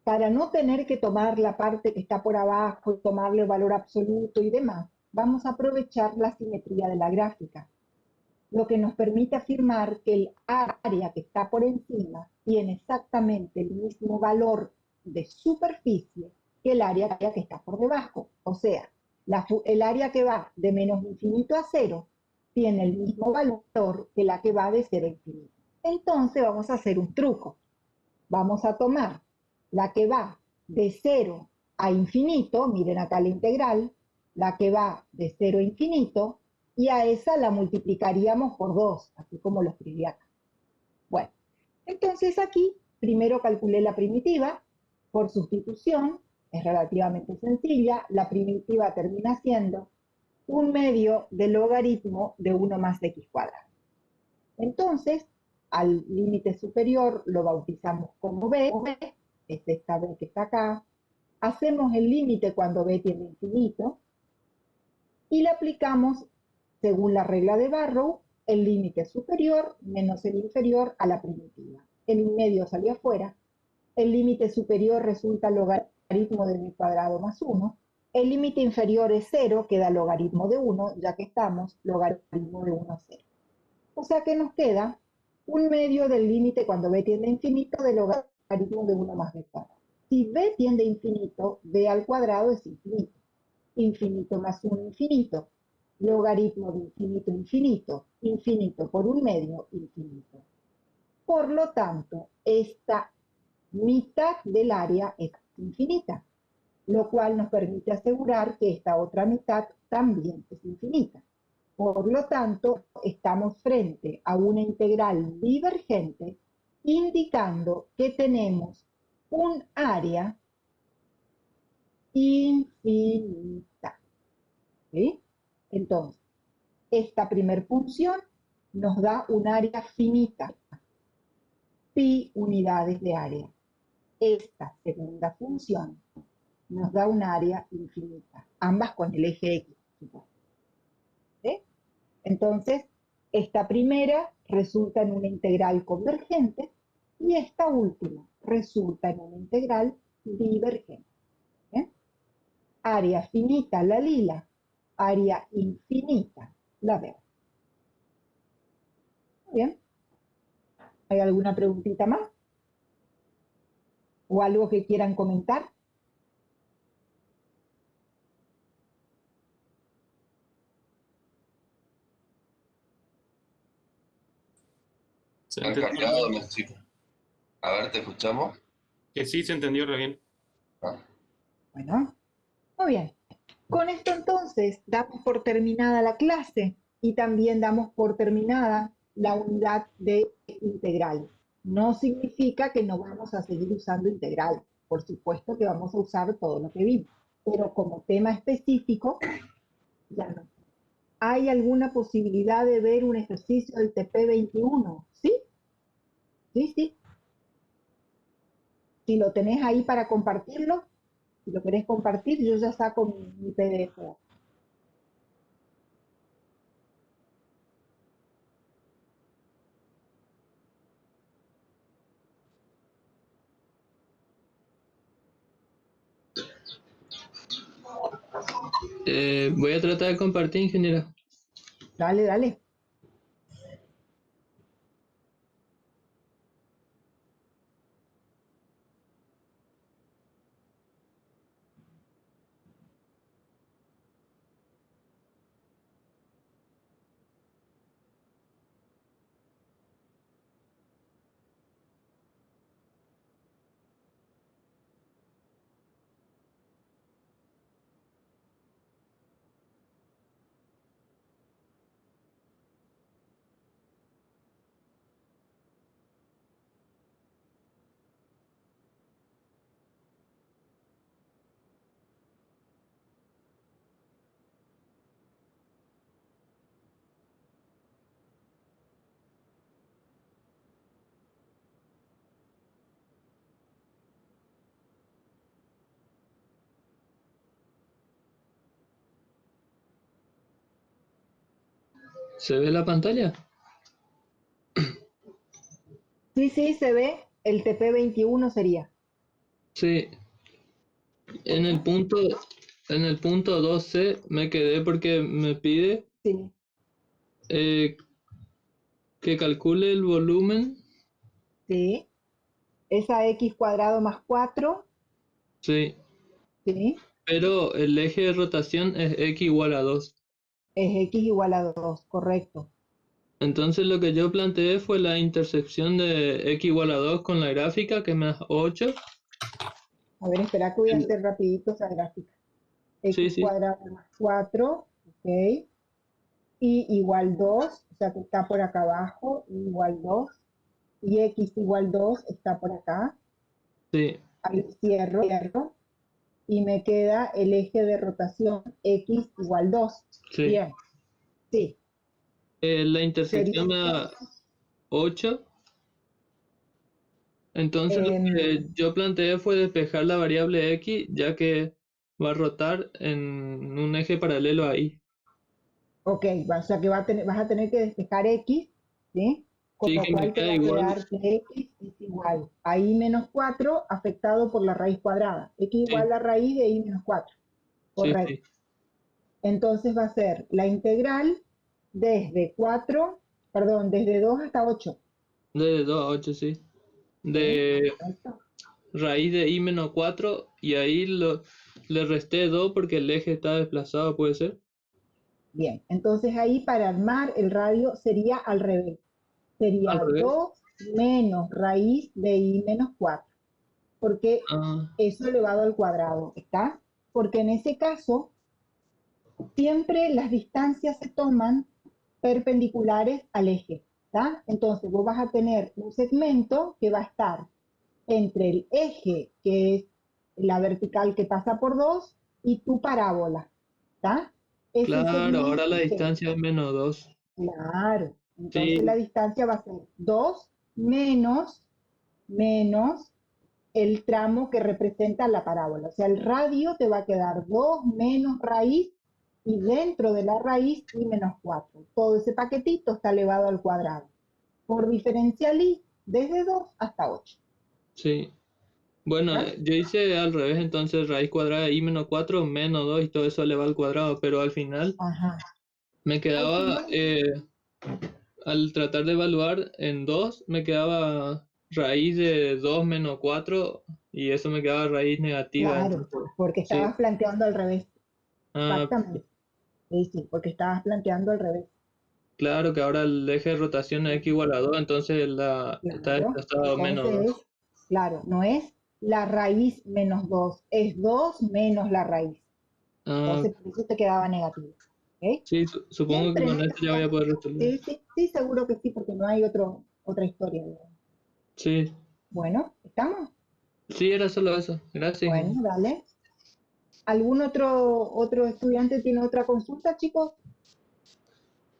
[SPEAKER 5] para no tener que tomar la parte que está por abajo y tomarle el valor absoluto y demás, vamos a aprovechar la simetría de la gráfica, lo que nos permite afirmar que el área que está por encima tiene exactamente el mismo valor de superficie que el área que está por debajo. O sea, el área que va de menos infinito a 0 tiene el mismo valor que la que va de 0 a infinito. Entonces vamos a hacer un truco. Vamos a tomar la que va de 0 a infinito, miren acá la integral, la que va de 0 a infinito, y a esa la multiplicaríamos por 2, así como lo escribí acá. Bueno, entonces aquí primero calculé la primitiva por sustitución, es relativamente sencilla, la primitiva termina siendo 1/2 del logaritmo de 1 más x cuadrado. Entonces, al límite superior lo bautizamos como b, es esta b que está acá, hacemos el límite cuando b tiende a infinito, y le aplicamos, según la regla de Barrow, el límite superior menos el inferior a la primitiva. El medio salió afuera, el límite superior resulta logaritmo de b cuadrado más 1, el límite inferior es 0, queda logaritmo de 1, ya que estamos logaritmo de 1 a 0. O sea que nos queda 1/2 del límite cuando b tiende a infinito del logaritmo de 1 más b cuadrado. Si b tiende a infinito, b al cuadrado es infinito. Infinito más 1, infinito. Logaritmo de infinito, infinito. Infinito por 1/2, infinito. Por lo tanto, esta mitad del área es infinita, lo cual nos permite asegurar que esta otra mitad también es infinita. Por lo tanto, estamos frente a una integral divergente, indicando que tenemos un área infinita. ¿Sí? Entonces, esta primera función nos da un área finita, pi unidades de área. Esta segunda función nos da un área infinita, ambas con el eje X. ¿Sí? Entonces, esta primera resulta en una integral convergente y esta última resulta en una integral divergente. ¿Bien? Área finita la lila, área infinita la verde. Bien. ¿Hay alguna preguntita más? ¿O algo que quieran comentar?
[SPEAKER 4] ¿Se
[SPEAKER 1] Han
[SPEAKER 4] entendió?
[SPEAKER 1] cambiado los chicos. A ver, ¿te escuchamos?
[SPEAKER 4] Que sí, se entendió re bien.
[SPEAKER 1] Ah,
[SPEAKER 5] Bueno, muy bien. Con esto entonces damos por terminada la clase y también damos por terminada la unidad de integral. No significa que no vamos a seguir usando integral. Por supuesto que vamos a usar todo lo que vimos, pero como tema específico, ya no. ¿Hay alguna posibilidad de ver un ejercicio del TP21? ¿Sí? Sí, sí. Si lo tenés ahí para compartirlo, si lo querés compartir, yo ya saco mi PDF.
[SPEAKER 6] Voy a tratar de compartir, ingeniero.
[SPEAKER 5] Dale, dale.
[SPEAKER 6] ¿Se ve la pantalla?
[SPEAKER 5] Sí, sí, se ve. El TP21 sería.
[SPEAKER 6] Sí. En el punto, en el punto 12 me quedé porque me pide
[SPEAKER 5] Sí,
[SPEAKER 6] eh, que calcule el volumen.
[SPEAKER 5] sí. Esa x cuadrado más 4,
[SPEAKER 6] Sí.
[SPEAKER 5] sí,
[SPEAKER 6] Pero el eje de rotación es x igual a 2.
[SPEAKER 5] es x igual a 2, correcto.
[SPEAKER 6] Entonces lo que yo planteé fue la intersección de x igual a 2 con la gráfica, que me da 8.
[SPEAKER 5] A ver, espera que voy a hacer rapidito esa gráfica.
[SPEAKER 6] Sí,
[SPEAKER 5] X
[SPEAKER 6] sí,
[SPEAKER 5] cuadrado más 4, ok. Y igual 2, o sea que está por acá abajo, igual 2. Y x igual 2 está por acá.
[SPEAKER 6] sí,
[SPEAKER 5] Ahí cierro. Y me queda el eje de rotación x igual 2.
[SPEAKER 6] sí.
[SPEAKER 5] Bien, sí.
[SPEAKER 6] La
[SPEAKER 5] Sería
[SPEAKER 6] intersección me da
[SPEAKER 5] entonces,
[SPEAKER 6] 8. Entonces lo
[SPEAKER 5] em,
[SPEAKER 6] que yo planteé fue despejar la variable x, ya que va a rotar en un eje paralelo ahí.
[SPEAKER 5] ok, o sea que vas a tener que despejar x, ¿sí? Con
[SPEAKER 6] Sí,
[SPEAKER 5] lo
[SPEAKER 6] que me
[SPEAKER 5] cual te
[SPEAKER 6] queda
[SPEAKER 5] va a
[SPEAKER 6] igual.
[SPEAKER 5] quedar que x es igual a i menos 4 afectado por la raíz cuadrada. X igual
[SPEAKER 6] Sí,
[SPEAKER 5] a la raíz de i menos 4.
[SPEAKER 6] sí,
[SPEAKER 5] Correcto.
[SPEAKER 6] sí.
[SPEAKER 5] Entonces va a ser la integral desde 4, perdón, desde 2 hasta 8.
[SPEAKER 6] De 2 a 8, sí.
[SPEAKER 5] ¿Sí?
[SPEAKER 6] De
[SPEAKER 5] Correcto.
[SPEAKER 6] raíz de i menos 4 y ahí le resté 2 porque el eje está desplazado, ¿puede ser?
[SPEAKER 5] Bien, entonces ahí para armar el radio sería al revés.
[SPEAKER 6] Al
[SPEAKER 5] Sería
[SPEAKER 6] revés.
[SPEAKER 5] 2 menos raíz de i menos 4, porque
[SPEAKER 6] Ah,
[SPEAKER 5] eso elevado al cuadrado, ¿está? Porque en ese caso, siempre las distancias se toman perpendiculares al eje, ¿está? Entonces vos vas a tener un segmento que va a estar entre el eje, que es la vertical que pasa por 2, y tu parábola, ¿está? Ese
[SPEAKER 6] claro, ahora la
[SPEAKER 5] segmento que,
[SPEAKER 6] distancia es menos 2.
[SPEAKER 5] claro, entonces la
[SPEAKER 6] Sí,
[SPEAKER 5] distancia va a ser 2 menos el tramo que representa la parábola. O sea, el radio te va a quedar 2 menos raíz y dentro de la raíz i menos 4. Todo ese paquetito está elevado al cuadrado. Por diferencial i, desde 2 hasta 8.
[SPEAKER 6] sí. Bueno,
[SPEAKER 5] ¿Ah?
[SPEAKER 6] yo hice al revés, entonces raíz cuadrada de i menos 4 menos 2 y todo eso elevado al cuadrado, pero al final
[SPEAKER 5] Ajá.
[SPEAKER 6] me
[SPEAKER 5] Al
[SPEAKER 6] quedaba,
[SPEAKER 5] final,
[SPEAKER 6] al tratar de evaluar en 2 me quedaba raíz de 2 menos 4 y eso me quedaba raíz negativa,
[SPEAKER 5] claro,
[SPEAKER 6] entonces,
[SPEAKER 5] porque
[SPEAKER 6] sí.
[SPEAKER 5] estabas planteando al revés.
[SPEAKER 6] Ah,
[SPEAKER 5] Exactamente. Sí, sí, porque estabas planteando al revés.
[SPEAKER 6] claro que ahora el eje de rotación es x igual a 2, entonces está
[SPEAKER 5] Claro.
[SPEAKER 6] desplazado menos
[SPEAKER 5] Entonces,
[SPEAKER 6] 2.
[SPEAKER 5] claro, no es la raíz menos 2, es 2 menos la raíz.
[SPEAKER 6] Ah,
[SPEAKER 5] Entonces, por eso te quedaba negativo. ¿Ok?
[SPEAKER 6] sí, supongo que
[SPEAKER 5] Siempre en
[SPEAKER 6] con
[SPEAKER 5] esta
[SPEAKER 6] esto ya voy a
[SPEAKER 5] situación,
[SPEAKER 6] poder resolver.
[SPEAKER 5] sí, sí, sí, seguro que sí, porque no hay otra historia.
[SPEAKER 6] Sí,
[SPEAKER 5] Bueno, ¿estamos?
[SPEAKER 6] sí, era solo eso. Gracias,
[SPEAKER 5] Bueno,
[SPEAKER 6] ingeniero.
[SPEAKER 5] dale. ¿Algún otro estudiante tiene otra consulta, chicos?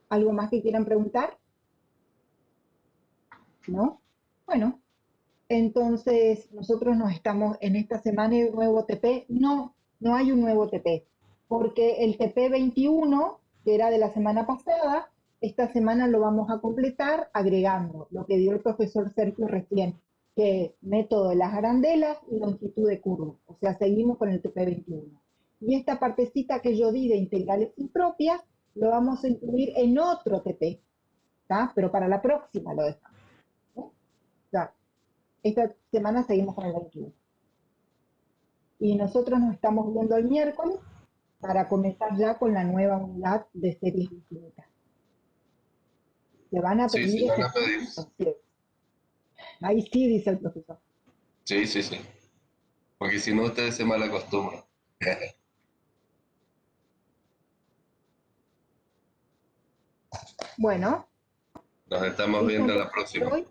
[SPEAKER 5] ¿Algo más que quieran preguntar? ¿No? Bueno, entonces nosotros nos estamos en esta semana de nuevo TP. No, no hay un nuevo TP, porque el TP 21, que era de la semana pasada, esta semana lo vamos a completar agregando lo que dio el profesor Sergio recién, que es método de las arandelas y longitud de curva. O sea, seguimos con el TP 21. Y esta partecita que yo di de integrales impropias, lo vamos a incluir en otro TP, ¿está? Pero para la próxima lo dejamos. ¿No? O sea, esta semana seguimos con el 21. Y nosotros nos estamos viendo el miércoles para comenzar ya con la nueva unidad de series infinitas. Se van a
[SPEAKER 1] Sí,
[SPEAKER 5] pedir
[SPEAKER 1] sí, van a pedir.
[SPEAKER 5] ejercicios. Ahí sí, dice el profesor.
[SPEAKER 1] Sí, sí, sí. Porque si no, ustedes se malacostumbran.
[SPEAKER 5] Bueno,
[SPEAKER 1] Nos estamos
[SPEAKER 5] listo
[SPEAKER 1] viendo la
[SPEAKER 5] entonces por
[SPEAKER 1] próxima.
[SPEAKER 5] hoy.